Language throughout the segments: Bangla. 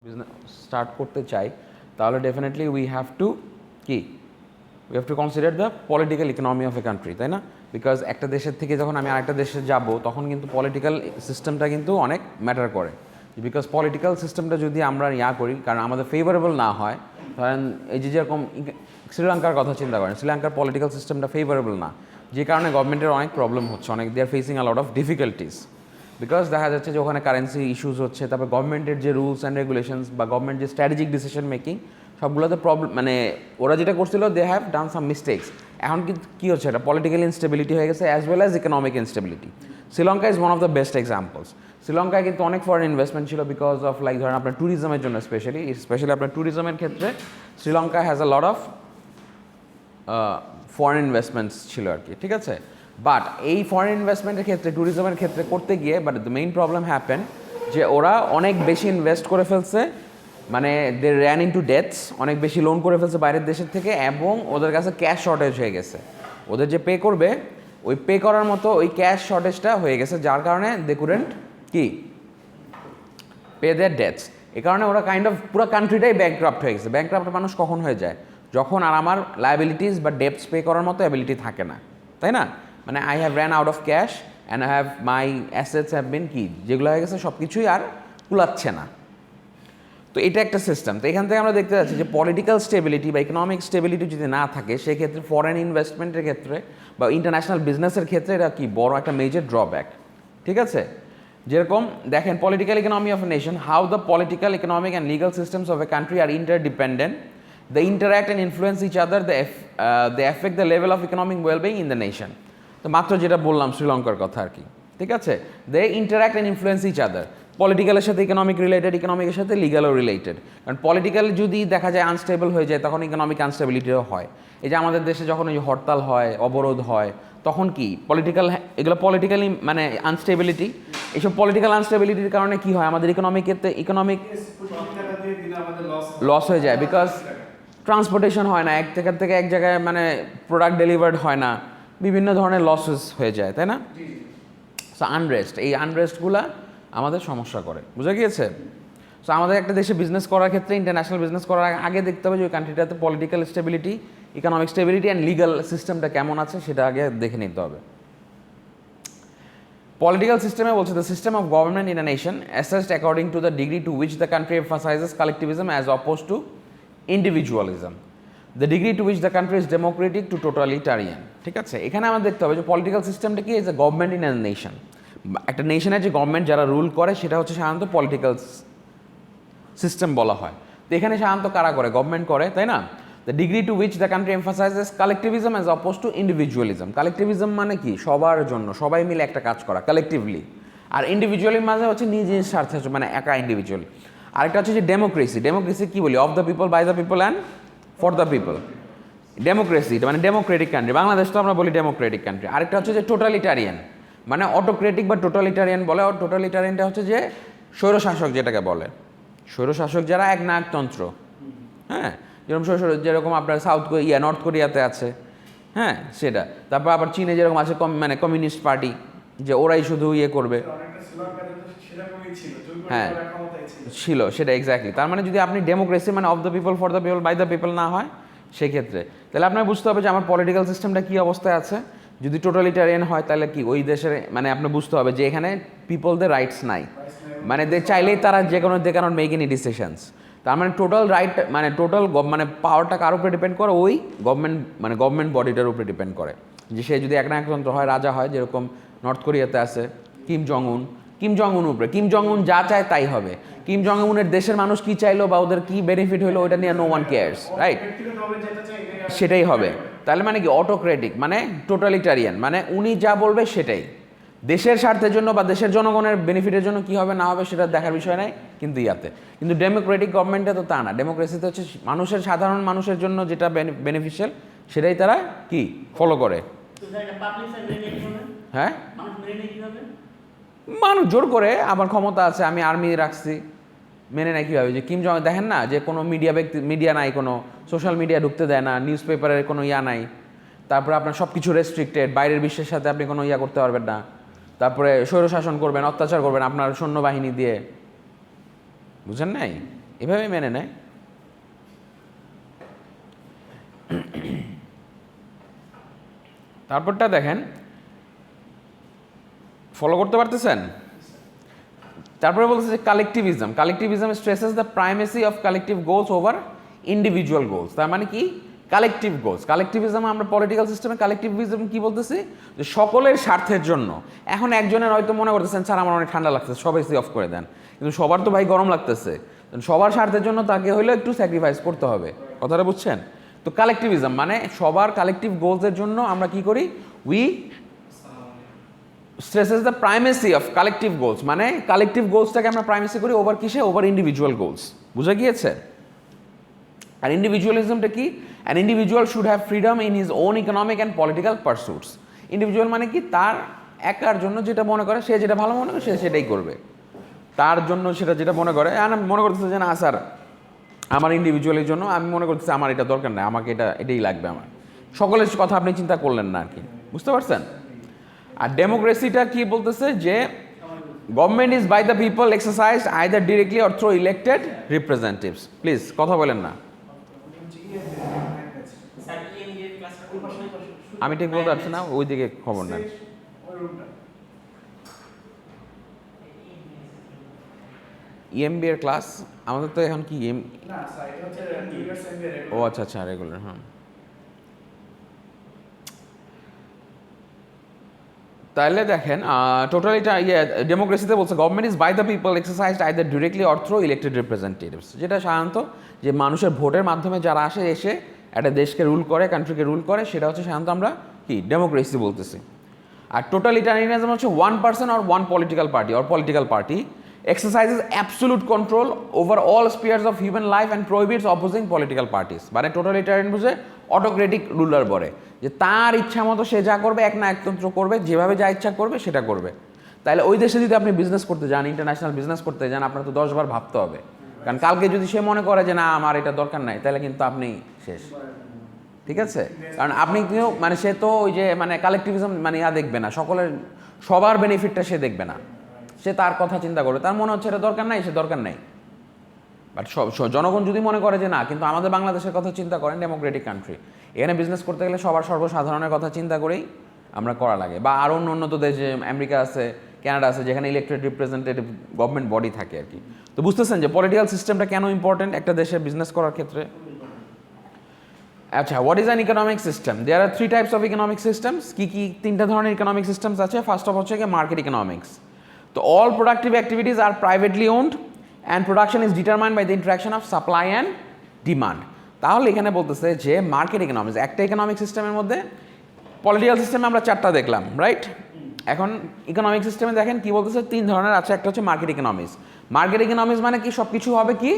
বিজনেস স্টার্ট করতে চাই তাহলে definitely we have to consider the political economy of a country, তাই না? বিকজ একটা দেশের থেকে যখন আমি আরেকটা দেশে যাব তখন কিন্তু পলিটিক্যাল সিস্টেমটা কিন্তু অনেক ম্যাটার করে। বিকজ পলিটিক্যাল সিস্টেমটা যদি আমরা করি, কারণ আমাদের ফেভারেবল না হয়, ধরেন এই যেরকম শ্রীলঙ্কার কথা চিন্তা করেন, শ্রীলঙ্কার পলিটিক্যাল সিস্টেমটা ফেভারেবল না, যে কারণে গভর্নমেন্টের অনেক প্রবলেম হচ্ছে, অনেক they are facing a lot of difficulties. Because দেখা যাচ্ছে যে ওখানে কারেন্সি ইস্যুস হচ্ছে, তারপর গভর্নমেন্টের যে রুলস অ্যান্ড রেগুলেশনস বা গভর্নমেন্ট যে স্ট্র্যাটেজিক ডিসিশন মেকিং সবগুলোতে প্রবলেম, মানে ওরা যেটা করছিল they have done some mistakes. এখন কিন্তু কী হচ্ছে, এটা পলিটিক্যাল ইনস্টেবিলিটি হয়ে গেছে as well as economic instability. Sri Lanka is one of the best examples. শ্রীলঙ্কায় কিন্তু অনেক ফরেন ইনভেস্টমেন্ট ছিল বিকজ অফ লাইক ধরেন আপনার ট্যুরিজমের জন্য, স্পেশালি আপনার ট্যুরিজমের ক্ষেত্রে Sri Lanka has a lot of foreign investments ছিল আর কি, ঠিক আছে? বাট এই ফরেন ইনভেস্টমেন্টের ক্ষেত্রে, ট্যুরিজমের ক্ষেত্রে করতে গিয়ে but the main problem happen যে ওরা অনেক বেশি ইনভেস্ট করে ফেলছে, মানে দে র্যান ইনটু ডেটস, অনেক বেশি লোন করে ফেলছে বাইরের দেশের থেকে, এবং ওদের কাছে ক্যাশ শর্টেজ হয়ে গেছে। ওদের যে পে করবে ওই পে করার মতো ওই ক্যাশ শর্টেজটা হয়ে গেছে, যার কারণে দে কুডেন্ট পে দেয়ার ডেটস। এই কারণে ওরা কাইন্ড অফ পুরো কান্ট্রিটাই ব্যাংক্রাফট হয়ে গেছে। ব্যাংক্রাফট মানুষ কখন হয়ে যায়? যখন আর আমার লায়াবিলিটিস বা ডেপস পে করার মতো অ্যাবিলিটি থাকে না, তাই না? মানে I have ran out of cash and I have my assets have been যেগুলো হয়ে গেছে সব কিছুই আর কুলাচ্ছে না। তো এটা একটা সিস্টেম। তো এখান থেকে আমরা দেখতে পাচ্ছি যে পলিটিক্যাল স্টেবিলিটি বা ইকোনমিক স্টেবিলিটি যদি না থাকে, সেক্ষেত্রে ফরেন ইনভেস্টমেন্টের ক্ষেত্রে বা ইন্টারন্যাশনাল বিজনেসের ক্ষেত্রে এটা বড় একটা মেজর ড্রব্যাক, ঠিক আছে? যেরকম দেখেন, political economy of a nation, how the political, economic and legal systems of a country are interdependent, they interact and influence each other, they affect the level of economic well-being in the nation. তো মাত্র যেটা বললাম শ্রীলঙ্কার কথা আর কি, ঠিক আছে? they interact and influence each other, পলিটিক্যালের সাথে ইকোনমিক রিলেটেড, ইকোনমিকের সাথে লিগালও রিলেটেড। কারণ পলিটিক্যাল যদি দেখা যায় আনস্টেবল হয়ে যায়, তখন ইকোনমিক আনস্টেবিলিটিও হয়। এই যে আমাদের দেশে যখন ওই হরতাল হয়, অবরোধ হয়, তখন কি এগুলো পলিটিক্যালি মানে আনস্টেবিলিটি, এইসব পলিটিক্যাল আনস্টেবিলিটির কারণে কি হয়, আমাদের ইকোনমিক লস হয়ে যায়। বিকজ ট্রান্সপোর্টেশন হয় না, এক জায়গা থেকে এক জায়গায়, মানে প্রোডাক্ট ডেলিভার্ড হয় না, বিভিন্ন ধরনের লসেস হয়ে যায়, তাই না? সো আনরেস্ট, এই আনরেস্টগুলা আমাদের সমস্যা করে, বুঝা গিয়েছে? সো আমাদের একটা দেশে বিজনেস করার ক্ষেত্রে, ইন্টারন্যাশনাল বিজনেস করার আগে দেখতে হবে যে ওই কান্ট্রিটাতে political stability, economic stability and legal সিস্টেমটা কেমন আছে সেটা আগে দেখে নিতে হবে। পলিটিক্যাল সিস্টেমে বলছে the system of government in a nation assessed according to the degree to which the country emphasises collectivism as oppose to individualism, the degree to which the country is democratic to totalitarian, ঠিক আছে? এখানে আমরা দেখতে হবে যে পলিটিক্যাল সিস্টেমটা কি, is a government in a nation. একটা নেশনের যে গভর্নমেন্ট যারা রুল করে সেটা হচ্ছে সাধারণত পলিটিক্যাল সিস্টেম বলা হয়। তো এখানে সাধারণত কারা করে? গভর্নমেন্ট করে, তাই না? The degree to which the country emphasises collectivism as oppose to individualism. Collectivism মানে কি? সবার জন্য, সবাই মিলে একটা কাজ করা কালেকটিভলি। আর ইন্ডিভিজুয়ালির মাঝে হচ্ছে নিজের স্বার্থে, মানে একা ইন্ডিভিজুয়াল। আরেকটা হচ্ছে যে ডেমোক্রেসি। ডেমোক্রেসি কি বলি? Of the people, by the people and for the people. Democracy মানে ডেমোক্রেটিক কান্ট্রি, বাংলাদেশ তো আমরা বলি ডেমোক্রেটিক কান্ট্রি। আরেকটা হচ্ছে যে টোটালিটারিয়ান, মানে অটোক্রেটিক বা টোটালিটারিয়ান বলে। আর টোটালিটারিয়ানটা হচ্ছে যে স্বৈরশাসক যেটাকে বলে, স্বৈরশাসক যারা একনায়কতন্ত্র, হ্যাঁ, যেরকম আপনার নর্থ কোরিয়াতে আছে, হ্যাঁ সেটা। তারপর আবার চীনে যেরকম আছে মানে কমিউনিস্ট পার্টি, যে ওরাই শুধু করবে, হ্যাঁ ছিল সেটা এক্স্যাক্টলি। তার মানে যদি আপনি ডেমোক্রেসি মানে of the people, for the people, by the people না হয় সেক্ষেত্রে, তাহলে আপনার বুঝতে হবে যে আমার পলিটিক্যাল সিস্টেমটা কী অবস্থায় আছে। যদি টোটালিটারিয়ান হয় তাহলে কি ওই দেশের, মানে আপনার বুঝতে হবে যে এখানে পিপলদের রাইটস নাই, মানে চাইলেই তারা যে কোনো they can't make any decisions. তার মানে টোটাল রাইট, মানে টোটাল মানে পাওয়ারটা কার উপরে ডিপেন্ড করে? ওই গভর্নমেন্ট বডিটার উপরে ডিপেন্ড করে। যে সে যদি একনায়কতন্ত্র হয়, রাজা হয়, যেরকম নর্থ কোরিয়াতে আছে কিম জং উন উপরে, কিম জং উন যা চায় তাই হবে। কিম জং উনের দেশের মানুষ কি চাইলো বা ওদের কি বেনিফিট হলো ওইটা নিয়ে নো ওয়ান কেয়ার্স, রাইট? সেটাই হবে। তাহলে মানে কি অটোক্রেটিক, মানে টোটালিটারিয়ান, মানে উনি যা বলবে সেটাই। দেশের স্বার্থের জন্য বা দেশের জনগণের বেনিফিটের জন্য কি হবে না হবে সেটা দেখার বিষয় নাই কিন্তু কিন্তু ডেমোক্রেটিক গভর্নমেন্টে তো তা না। ডেমোক্রেসিতে হচ্ছে মানুষের, সাধারণ মানুষের জন্য যেটা বেনিফিশিয়াল সেটাই তারা কি ফলো করে। হ্যাঁ, মানুষ জোর করে, আমার ক্ষমতা আছে, আমি আর্মি রাখছি, মেনে নেয় কীভাবে? যে কিম জং, দেখেন না যে কোনো মিডিয়া নাই, কোনো সোশ্যাল মিডিয়া ঢুকতে দেয় না, নিউজ পেপারের কোনো নাই, তারপরে আপনার সব কিছু রেস্ট্রিক্টেড, বাইরের বিশ্বের সাথে আপনি কোনো করতে পারবেন না, তারপরে স্বৈরশাসন করবেন, অত্যাচার করবেন আপনার সৈন্যবাহিনী দিয়ে, বুঝেন নাই? এভাবে মেনে নেয়। তারপরটা দেখেন, ফলো করতে পারতেছেন? তারপরে বলতেছে যে collectivism. Collectivism stresses the primacy of collective goals over individual goals. তার মানে কি? Collective goals. কালেকটিভিজম আমরা পলিটিক্যাল সিস্টেমে কালেকটিভিজম কি বলতেছি? যে সকলের স্বার্থের জন্য। এখন একজনের হয়তো মনে করতেছেন স্যার আমার অনেক ঠান্ডা লাগতেছে, সব এসি অফ করে দেন, কিন্তু সবার তো ভাই গরম লাগতেছে, সবার স্বার্থের জন্য তাকে হলেও একটু স্যাক্রিফাইস করতে হবে। কথাটা বুঝছেন? তো কালেকটিভিজম মানে সবার কালেকটিভ গোলসের জন্য আমরা কি করি? We stresses the primacy of collective goals, মানে কালেকটিভ গোলসটাকে আমরা প্রাইমেসি করি ওভার কিসে? Over individual goals. বুঝা গিয়েছে? আর ইন্ডিভিজুয়ালিজমটা কি? An individual should have freedom in his own economic and political pursuits. Individual মানে কি? তার একার জন্য যেটা মনে করে, সে যেটা ভালো মনে করে সে সেটাই করবে, তার জন্য সেটা যেটা মনে করে। আর আমি মনে করতেছি যে না স্যার আমার ইন্ডিভিজুয়ালের জন্য আমি মনে করতেছি আমার এটা দরকার নেই, আমাকে এটাই লাগবে আমার। সকলের কথা আপনি চিন্তা করলেন না আর কি, বুঝতে পারছেন? আর ডেমোক্রেসিটা কি বলতেছে? যে government is by the people exercise either directly or through elected representatives. Please কথা বলেন না, আমি ঠিক বলতে পারছি না, ওই দিকে খবর নেন। EMBA এর ক্লাস আমাদের তো এখন কি ও আচ্ছা আচ্ছা রেগুলার। হ্যাঁ, তাহলে দেখেন টোটালিটা ডেমোক্রেসিতে বলছে government is by the people exercised either directly or through elected representatives, যেটা সাধারণত যে মানুষের ভোটের মাধ্যমে যারা এসে একটা দেশকে রুল করে, কান্ট্রিকে রুল করে, সেটা হচ্ছে সাধারণত আমরা কি ডেমোক্রেসি বলতেছি। আর টোটালিটারিয়ানিজম হচ্ছে one person or one political party or political party exercises absolute control over all spheres of human life and prohibits opposing political parties. মানে টোটালিটারিয়ান বুঝে অটোক্রেটিক রুলার বলে, যে তার ইচ্ছা মতো সে যা করবে, এক না একতন্ত্র করবে, যেভাবে যা ইচ্ছা করবে সেটা করবে। তাহলে ওই দেশে যদি আপনি বিজনেস করতে যান, ইন্টারন্যাশনাল বিজনেস করতে যান, আপনার তো 10 বার ভাবতে হবে, কারণ কালকে যদি সে মনে করে যে না আমার এটা দরকার নাই, তাহলে কিন্তু আপনি শেষ। ঠিক আছে? কারণ আপনি কেউ মানে সে তো ওই যে মানে কালেকটিভিজম মানে দেখবে না, সবার বেনিফিটটা সে দেখবে না, সে তার কথা চিন্তা করবে, তার মনে হচ্ছে এটা দরকার নাই, সে দরকার নাই। বাট জনগণ যদি মনে করে যে না, কিন্তু আমাদের বাংলাদেশের কথা চিন্তা করেন, ডেমোক্রেটিক কান্ট্রি, এখানে বিজনেস করতে গেলে সবার সর্বসাধারণের কথা চিন্তা করেই আমরা করা লাগে। বা আরও উন্নত দেশে আমেরিকা আছে, কানাডা আছে, যেখানে ইলেক্টেড রিপ্রেজেন্টেটিভ গভর্নমেন্ট বডি থাকে আর কি। তো বুঝতেছেন যে পলিটিক্যাল সিস্টেমটা কেন ইম্পর্টেন্ট একটা দেশে বিজনেস করার ক্ষেত্রে। আচ্ছা, what is an economic system? There are 3 types of economic systems. কি 3টা ধরনের ইকোনমিক সিস্টেমস আছে। ফার্স্ট অফ হচ্ছে মার্কেট ইকোনমিক্স। তো all productive activities are privately owned and production is determined by the interaction of supply and demand. তাহলে এখানে বলতেছে যে মার্কেট ইকোনমিক্স একটা ইকোনমিক সিস্টেমের মধ্যে, পলিটিক্যাল সিস্টেমে আমরা 4টা দেখলাম, রাইট? এখন ইকোনমিক সিস্টেমে দেখেন কি বলতেছে, 3 ধরনের আছে। একটা হচ্ছে মার্কেট ইকোনমিক্স। মার্কেট ইকোনমিক্স মানে কি? সব কিছু হবে কি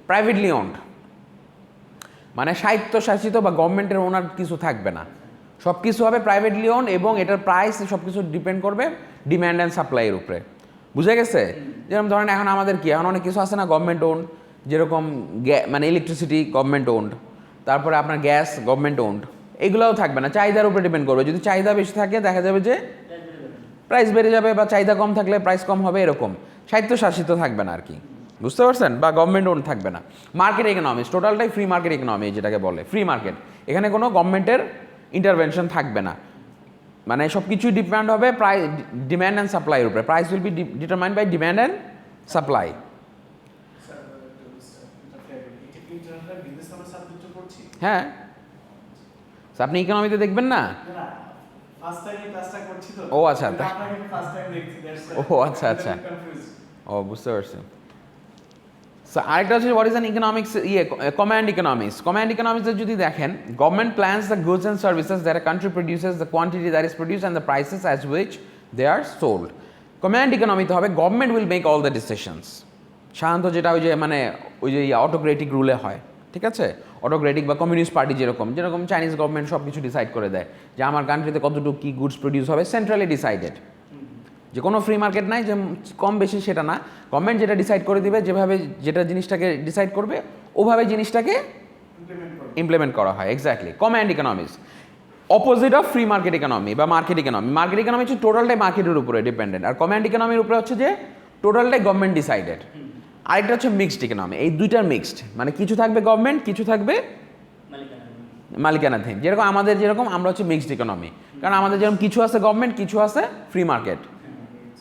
প্রাইভেটলি ওন্ড, মানে স্বায়ত্তশাসিত বা গভর্নমেন্টের ওনার কিছু থাকবে না, সব কিছু হবে প্রাইভেটলি ওন্ড, এবং এটার প্রাইস সব কিছু ডিপেন্ড করবে ডিম্যান্ড অ্যান্ড সাপ্লাইয়ের উপরে। বুঝে গেছে? যেরকম ধরেন এখন আমাদের কি এখন অনেক কিছু আছে না গভর্নমেন্ট ওন্ড, যেরকম মানে ইলেকট্রিসিটি গভর্নমেন্ট ওন্ড, তারপরে আপনার গ্যাস গভর্নমেন্ট ওন্ড, এগুলোও থাকবে না, চাহিদার উপরে ডিপেন্ড করবে। যদি চাহিদা বেশি থাকে দেখা যাবে যে প্রাইস বেড়ে যাবে, বা চাহিদা কম থাকলে প্রাইস কম হবে, এরকম স্বায়ত্তশাসিত থাকবে না আর কি। বুঝতে পারছেন? বা গভর্নমেন্ট ওন থাকবে না। মার্কেট ইকোনমিক্স টোটালটাই ফ্রি মার্কেট ইকোনমি, যেটাকে বলে ফ্রি মার্কেট। এখানে কোনো গভর্নমেন্টের ইন্টারভেনশন থাকবে না, মানে সব কিছুই ডিপেন্ড হবে প্রাইস ডিম্যান্ড অ্যান্ড সাপ্লাইয়ের উপরে। Price will be determined by demand and supply. হ্যাঁ, আপনি ইকোনমিতে দেখবেন না? ও আচ্ছা, ও আচ্ছা আচ্ছা, ও বুঝতে পারছি। আরেকটা হচ্ছে what is an economics command economics. Command ইকোনমিক্সে যদি দেখেন, government plans the goods and services that a country produces, the quantity that is produced and the prices as which they are sold. Command ইকোনমিতে হবে government will make all the decisions. সাধারণত যেটা ওই যে অটোক্রেটিক রুলে হয়, ঠিক আছে? অটোক্রেটিক বা কমিউনিস্ট পার্টি যেরকম চাইনিজ গভর্নমেন্ট সব কিছু ডিসাইড করে দেয় যে আমার কান্ট্রিতে কতটুকু কী গুডস প্রডিউস হবে, সেন্ট্রালি ডিসাইডেড। যে কোনো ফ্রি মার্কেট নাই যে কম বেশি, সেটা না। গভর্নমেন্ট যেটা ডিসাইড করে দিবে, যেভাবে যেটা জিনিসটাকে ডিসাইড করবে ওভাবে জিনিসটাকে ইমপ্লিমেন্ট করা হয়। Exactly, command economics opposite of free market economy বা মার্কেট ইকোনমি। মার্কেট ইকোনমি হচ্ছে টোটালটাই মার্কেটের উপরে ডিপেন্ডেন্ট, আর কমান্ড ইকোনমির উপরে হচ্ছে যে টোটালটাই গভর্নমেন্ট ডিসাইডেড। আরেকটা হচ্ছে মিক্সড ইকোনমি, এই দুইটার মিক্সড, মানে কিছু থাকবে গভর্নমেন্ট, কিছু থাকবে মালিকানাধীন। যেরকম আমাদের যেরকম আমরা হচ্ছে মিক্সড ইকোনমি, কারণ আমাদের যেরকম কিছু আছে গভর্নমেন্ট, কিছু আছে ফ্রি মার্কেট,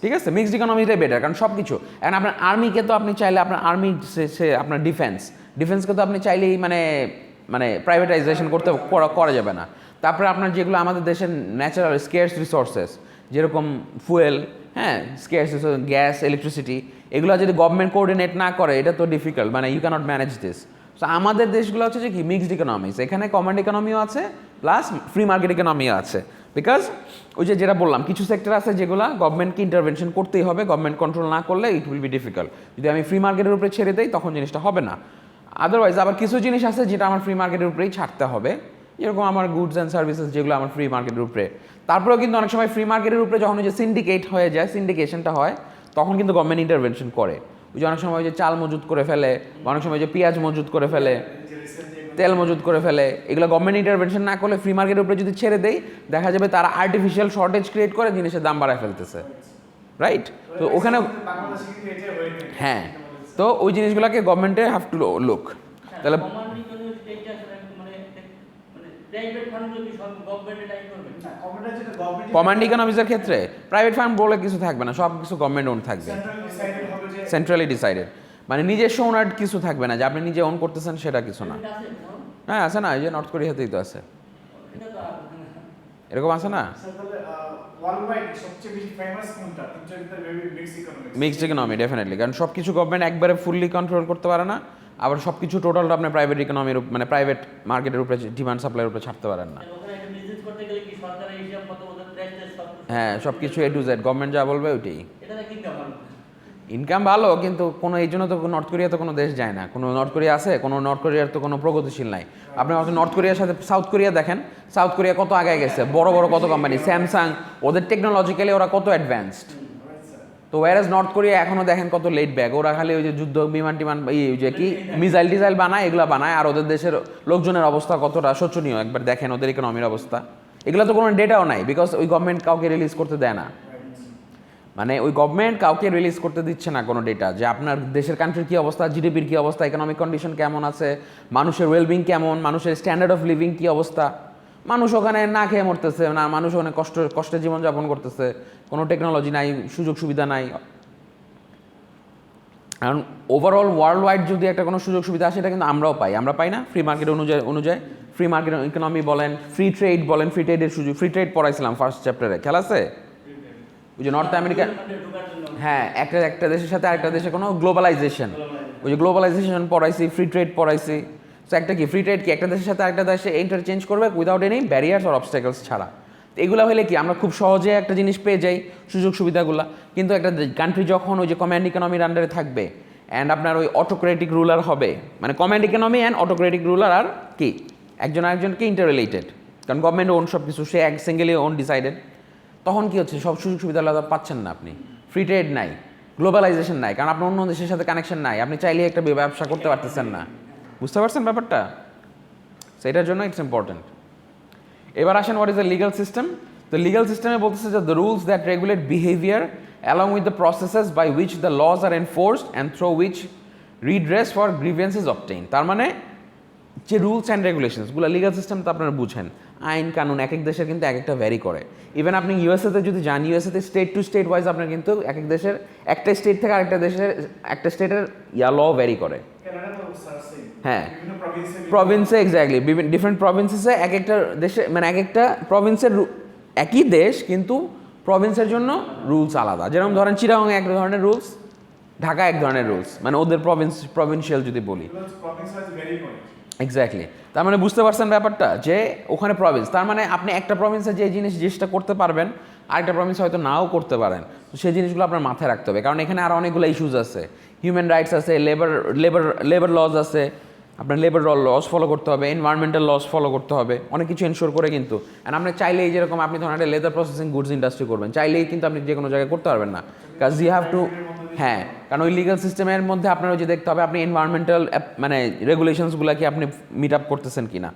ঠিক আছে। মিক্সড ইকোনমিটাই বেটার, কারণ সব কিছু, এখন আপনার আর্মিকে তো আপনি চাইলে আপনার আর্মি সে আপনার ডিফেন্সকে তো আপনি চাইলেই মানে প্রাইভেটাইজেশন করা যাবে না। তারপরে আপনার যেগুলো আমাদের দেশের ন্যাচারাল স্কেয়ার্স রিসোর্সেস, যেরকম ফুয়েল, হ্যাঁ, স্কেয়ার্স রিসোর্স, গ্যাস, ইলেকট্রিসিটি, এগুলো যদি গভর্নমেন্ট কোঅর্ডিনেট না করে এটা তো ডিফিকাল্ট, মানে you cannot manage this. So আমাদের দেশগুলো হচ্ছে যে কি মিক্সড ইকোনমিস, এখানে কমান্ড ইকোনমিও আছে প্লাস ফ্রি মার্কেট ইকোনমিও আছে। বিকজ ওই যে যেটা বললাম, কিছু সেক্টর আছে যেগুলো গভর্নমেন্টকে ইন্টারভেনশন করতেই হবে, গভর্নমেন্ট কন্ট্রোল না করলে ইট উইল বি ডিফিকাল্ট। যদি আমি ফ্রি মার্কেটের উপরে ছেড়ে দেই তখন জিনিসটা হবে না। আদারওয়াইজ আবার কিছু জিনিস আছে যেটা আমার ফ্রি মার্কেটের উপরেই ছাড়তে হবে, যেরকম আমার গুডস অ্যান্ড সার্ভিসেস যেগুলো আমার ফ্রি মার্কেটের উপরে। তারপরেও কিন্তু অনেক সময় ফ্রি মার্কেটের উপরে যখন ওই যে সিন্ডিকেট হয়ে যায়, সিন্ডিকেশনটা হয়, তখন কিন্তু গভর্নমেন্ট ইন্টারভেনশন করে। ওই যে অনেক সময় ওই যে চাল মজুত করে ফেলে, বা অনেক সময় যে পেঁয়াজ মজুত করে ফেলে, তেল মজুত করে ফেলে, এগুলো গভর্নমেন্ট ইন্টারভেনশন না করলে ফ্রি মার্কেটের উপরে যদি ছেড়ে দেয়, দেখা যাবে তারা আর্টিফিশিয়াল শর্টেজ ক্রিয়েট করে জিনিসের দাম বাড়ায় ফেলতেছে, রাইট? তো ওখানে হ্যাঁ, তো ওই জিনিসগুলোকে গভর্নমেন্টে হ্যাভ টু লুক। তাহলে কমান্ড ইকোনমিক্সের ক্ষেত্রে প্রাইভেট ফার্ম বলে কিছু থাকবে না, সব কিছু গভর্নমেন্ট ওন থাকবে, সেন্ট্রালি ডিসাইডেড, মানে নিজস্ব ওনার কিছু থাকবে না যে আপনি নিজে ওন করতেছেন সেটা কিছু না। হ্যাঁ আছে না, এই যে নর্থ কোরিয়াতেই তো আছে, এরকম আছে না। মিক্সড ইকোনমি ডেফিনেটলি, কারণ সব কিছু গভর্নমেন্ট একবারে ফুললি কন্ট্রোল করতে পারে না, আবার সব কিছু টোটালটা আপনি প্রাইভেট ইকোনমির মানে প্রাইভেট মার্কেটের উপরে ডিমান্ড সাপ্লাইয়ের উপরে ছাড়তে পারেন না। হ্যাঁ, সব কিছু এ টু জেড গভর্নমেন্ট যা বলবে ওইটাই। ইনকাম ভালো, কিন্তু কোনো এই জন্য তো নর্থ কোরিয়া তো কোনো দেশ যায় না। কোনো নর্থ কোরিয়া আছে, কোনো নর্থ কোরিয়ার তো কোনো প্রগতিশীল নাই। আপনি হয়তো নর্থ কোরিয়ার সাথে সাউথ কোরিয়া দেখেন, সাউথ কোরিয়া কত আগায় গেছে, বড় বড় কত কোম্পানি, স্যামসাং, ওদের টেকনোলজিক্যালি ওরা কত অ্যাডভান্সড। তো ওয়ারাজ নর্থ কোরিয়া এখনও দেখেন কত লেট ব্যাক, ওরা খালি ওই যে যুদ্ধ বিমান টিমান ওই যে কি মিসাইল টিসাইল বানায়, এগুলো বানায়, আর ওদের দেশের লোকজনের অবস্থা কতটা শোচনীয় একবার দেখেন, ওদের ইকোনমির অবস্থা। এগুলো তো কোনো ডেটাও নাই, বিকজ ওই গভর্নমেন্ট কাউকে রিলিজ করতে দেয় না, মানে ওই গভর্নমেন্ট কাউকে রিলিজ করতে দিচ্ছে না কোনো ডেটা, যে আপনার দেশের কান্ট্রির কী অবস্থা, জিডিপির কী অবস্থা, ইকোনমিক কন্ডিশন কেমন আছে, মানুষের ওয়েলবিং কেমন, মানুষের স্ট্যান্ডার্ড অফ লিভিং কী অবস্থা। মানুষ ওখানে না খেয়ে মরতেছে না, মানুষ ওখানে কষ্টে জীবনযাপন করতেছে, কোনো টেকনোলজি নাই, সুযোগ সুবিধা নাই। কারণ ওভারঅল ওয়ার্ল্ড ওয়াইড যদি একটা কোনো সুযোগ সুবিধা আসে, এটা কিন্তু আমরাও পাই, আমরা পাই না ফ্রি মার্কেট অনুযায়ী ফ্রি মার্কেট ইকোনমি বলেন, ফ্রি ট্রেড বলেন, ফ্রি ট্রেডের সুযোগ, ফ্রি ট্রেড পড়াইছিলাম ফার্স্ট চ্যাপ্টারে, খেয়াল আছে? ওই যে নর্থ আমেরিকা, হ্যাঁ, একটা দেশের সাথে আরেকটা দেশে কোনো গ্লোবালাইজেশন, ওই যে গ্লোবালাইজেশন পড়াইছি, ফ্রি ট্রেড পড়াইছি। তো একটা কি ফ্রি ট্রেড কি একটা দেশের সাথে আরেকটা দেশে ইন্টারচেঞ্জ করবে without any barriers or obstacles ছাড়া। এগুলো হলে কি আমরা খুব সহজে একটা জিনিস পেয়ে যাই, সুযোগ সুবিধাগুলো। কিন্তু একটা কান্ট্রি যখন ওই যে কমান্ড ইকোনমির আন্ডারে থাকবে অ্যান্ড আপনার ওই অটোক্রেটিক রুলার হবে, মানে command economy and autocratic ruler আর কি একজন আরেকজনকে ইন্টাররিলেটেড, কারণ গভর্নমেন্ট ওন সব কিছু, সে এক সিঙ্গেলি ওন ডিসাইডেড, তখন কি হচ্ছে সব সুযোগ সুবিধা পাচ্ছেন না আপনি, ফ্রি ট্রেড নাই, গ্লোবালাইজেশন নাই, কারণ আপনার অন্য দেশের সাথে কানেকশন নাই, আপনি চাইলে একটা ব্যবসা করতে পারতেছেন না। বুঝতে পারছেন ব্যাপারটা? সেটার জন্য ইটস ইম্পর্টেন্ট। এবার আসেন what is the legal system. তো লিগাল সিস্টেমে বলতেছে যে the rules that regulate behaviour along with the processes by which the laws are enforced and through which redress for grievances obtained। তার মানে যে রুলস অ্যান্ড রেগুলেশনসগুলো লিগাল সিস্টেম তো আপনারা বুঝেন, আইন কানুন এক এক দেশের কিন্তু এক একটা ভ্যারি করে। ইভেন আপনি ইউএসএতে যদি যান, ইউএসএতে স্টেট টু স্টেট ওয়াইজ আপনার কিন্তু এক এক দেশের একটা স্টেট থেকে আরেকটা দেশের একটা স্টেটের ল ভ্যারি করে। হ্যাঁ, প্রভিন্সে এক্স্যাক্টলি ডিফারেন্ট প্রভিন্সেসে এক একটা দেশে, মানে এক একটা প্রভিন্সের একই দেশ কিন্তু প্রভিন্সের জন্য রুলস আলাদা। যেরকম ধরেন চিটাগং এক ধরনের রুলস, ঢাকা এক ধরনের রুলস, মানে ওদের প্রভিন্সিয়াল যদি বলি, এক্স্যাক্টলি। তার মানে বুঝতে পারছেন ব্যাপারটা, যে ওখানে প্রভিন্স, তার মানে আপনি একটা প্রভিন্সে যে জিনিসটা করতে পারবেন আরেকটা প্রভিন্সে হয়তো নাও করতে পারেন। তো সেই জিনিসগুলো আপনার মাথায় রাখতে হবে, কারণ এখানে আরও অনেকগুলো ইস্যুস আছে, হিউম্যান রাইটস আছে, লেবার লজ আছে, আপনার লেবার লস ফলো করতে হবে, এনভায়রনমেন্টাল লস ফলো করতে হবে, অনেক কিছু এনশোর করে কিন্তু। অ্যান্ড আপনি চাইলেই যেরকম আপনি ধরেন একটা লেদার প্রসেসিং গুডস ইন্ডাস্ট্রি করবেন, চাইলেই কিন্তু আপনি যে কোনো জায়গায় করতে পারবেন না, কাজ ইউ হ্যাভ টু, হ্যাঁ, কারণ ওই লিগাল সিস্টেমের মধ্যে আপনার ওই যে দেখতে হবে আপনি এনভায়রনমেন্টাল মানে রেগুলেশনসগুলো কি আপনি মিট আপ করতেছেন কিনা,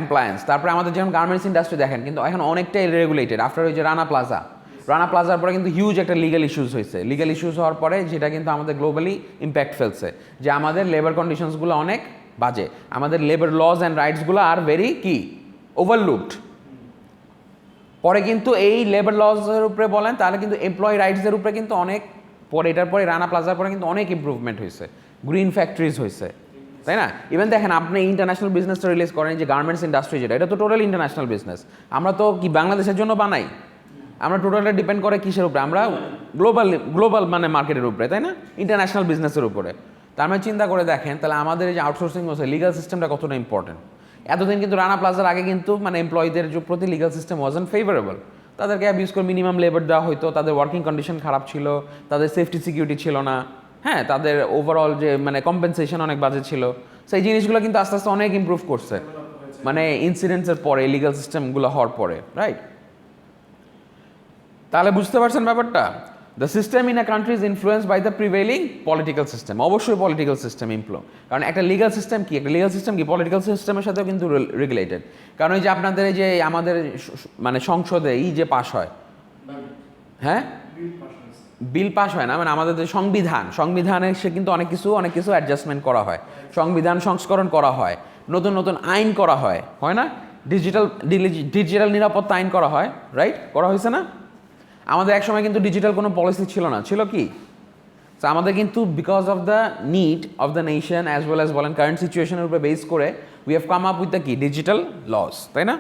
এমপ্লয়েন্স। তারপরে আমাদের যেমন গার্মেন্টস ইন্ডাস্ট্রি দেখেন কিন্তু এখন অনেকটাই রেগুলেটেড আফটার ওই যে রানা প্লাজা রানা প্লাজার পরে কিন্তু হিউজ একটা লিগ্যাল ইস্যুস হয়েছে, লিগ্যাল ইস্যুস হওয়ার পরে যেটা কিন্তু আমাদের গ্লোবালি ইম্প্যাক্ট ফেলছে, যে আমাদের লেবার কন্ডিশনসগুলো অনেক বাজে, আমাদের লেবার লজ অ্যান্ড রাইটসগুলো আর ভেরি কি ওভারলুকড। পরে কিন্তু এই লেবার লজের উপরে বলেন তাহলে কিন্তু এমপ্লয়ি রাইটসের উপরে কিন্তু অনেক পরে, এটার পরে রানা প্লাজার পরে কিন্তু অনেক ইম্প্রুভমেন্ট হয়েছে, গ্রিন ফ্যাক্টরিজ হয়েছে, তাই না? ইভেন দেখেন আপনি ইন্টারন্যাশনাল বিজনেসটা রিলিজ করেন, যে গার্মেন্টস ইন্ডাস্ট্রি যেটা, এটা তো টোটালি ইন্টারন্যাশনাল বিজনেস। আমরা তো কি বাংলাদেশের জন্য বানাই? আমরা টোটালটা ডিপেন্ড করে কিসের উপরে? আমরা গ্লোবাল মানে মার্কেটের উপরে, তাই না? ইন্টারন্যাশনাল বিজনেসের উপরে। তার মানে চিন্তা করে দেখেন তাহলে আমাদের এই যে আউটসোর্সিং হচ্ছে, লিগাল সিস্টেমটা কতটা ইম্পর্টেন্ট। এতদিন কিন্তু রানা প্লাজার আগে কিন্তু মানে এমপ্লয়ীদের প্রতি লিগাল সিস্টেম ওয়াজন্ট ফেভারেবল, তাদেরকে অ্যাবিউজ করে মিনিমাম লেবার দেওয়া হতো, তাদের ওয়ার্কিং কন্ডিশন খারাপ ছিল, তাদের সেফটি সিকিউরিটি ছিল না, হ্যাঁ, তাদের ওভারঅল যে মানে কম্পেনসেশন অনেক বাজে ছিল। সেই জিনিসগুলো কিন্তু আস্তে আস্তে অনেক ইম্প্রুভ করছে মানে ইনসিডেন্টসের পরে, লিগাল সিস্টেমগুলো হওয়ার পরে, রাইট? তাহলে বুঝতে পারছেন ব্যাপারটা? The system in a country is influenced by the prevailing political system. অবশ্যই পলিটিক্যাল সিস্টেম ইমপ্লো, কারণ একটা লিগাল সিস্টেম কি, একটা লিগাল সিস্টেম কি পলিটিক্যাল সিস্টেমের সাথেও কিন্তু রেগুলেটেড। কারণ এই যে আপনাদের এই যে আমাদের মানে সংসদে এই যে পাস হয়, হ্যাঁ বিল পাস হয় না, মানে আমাদের যে সংবিধানে সে কিন্তু অনেক কিছু অ্যাডজাস্টমেন্ট করা হয়, সংবিধান সংস্করণ করা হয়, নতুন নতুন আইন করা হয়, হয় না? ডিজিটাল নিরাপত্তা আইন করা হয়, রাইট? করা হয়েছে না? আমাদের এক সময় কিন্তু ডিজিটাল কোনো পলিসি ছিল না, ছিল কি? তো আমাদের কিন্তু because of the need of the nation as well as বলেন কারেন্ট সিচুয়েশনের উপরে বেস করে we have come up with the কি ডিজিটাল লস, তাই না?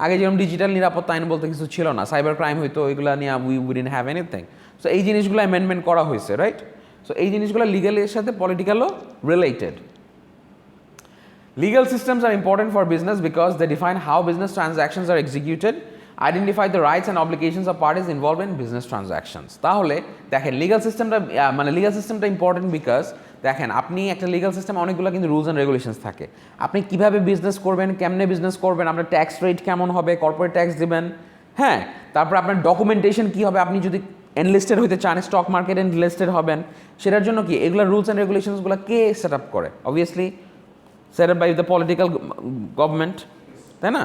আগে যেরকম ডিজিটাল নিরাপত্তা আইন বলতে কিছু ছিল না, সাইবার ক্রাইম হইতো, ওইগুলো নিয়ে we didn't have anything. So এই জিনিসগুলো অ্যামেন্ডমেন্ট করা হয়েছে, রাইট? সো এই জিনিসগুলো লিগালের সাথে পলিটিক্যালও related. Legal systems are important for business because they define how business transactions are executed, identify the rights and obligations of parties involved in business transactions. তাহলে দেখেন লিগাল সিস্টেমটা মানে লিগাল সিস্টেমটা ইম্পর্টেন্ট বিকজ দেখেন আপনি একটা লিগাল সিস্টেম অনেকগুলো কিন্তু রুলস অ্যান্ড রেগুলেশনস থাকে, আপনি কিভাবে বিজনেস করবেন, কেমনে বিজনেস করবেন, আপনার ট্যাক্স রেট কেমন হবে, কর্পোরেট ট্যাক্স দিবেন, হ্যাঁ, তারপর আপনার ডকুমেন্টেশন কী হবে, আপনি যদি এনলিস্টেড হইতে চান, স্টক মার্কেট এনলিস্টেড হবেন, সেটার জন্য কি এগুলো রুলস অ্যান্ড রেগুলেশনসগুলো কে সেট আপ করে? Obviously set up by the political government, তাই না?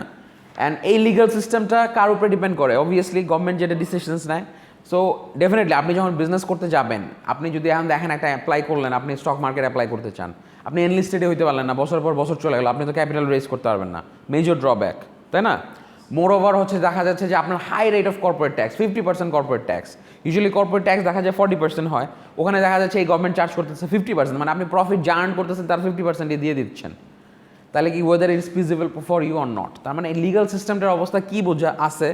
অ্যান্ড এই লিগাল সিস্টেমটা কার উপরে ডিপেন্ড করে? অবভিয়াসলি গভর্নমেন্ট যেটা ডিসিশনস নেয়। সো ডেফিনেটলি আপনি যখন বিজনেস করতে যাবেন, আপনি যদি এখন দেখেন একটা অ্যাপ্লাই করলেন, আপনি স্টক মার্কেট অ্যাপ্লাই করতে চান, আপনি এনলিস্টেডে হইতে পারলেন না, বছর পর বছর চলে গেল, আপনি তো ক্যাপিটাল রেজ করতে পারবেন না, মেজর ড্রব্যাক, তাই না? মোর ওভার হচ্ছে দেখা যাচ্ছে যে আপনার high rate of corporate tax, 50% corporate tax, usually corporate tax দেখা যায় 40% হয়, ওখানে দেখা যাচ্ছে এই গভর্নমেন্ট চার্জ করতেছে 50%, মানে আপনি প্রফিট যা আর্ন করতেছেন তার 50% দিয়ে দিচ্ছেন। তাহলে কি whether it is feasible for you or not? তার মানে এই লিগাল সিস্টেমটার অবস্থা কী বোঝা আছে,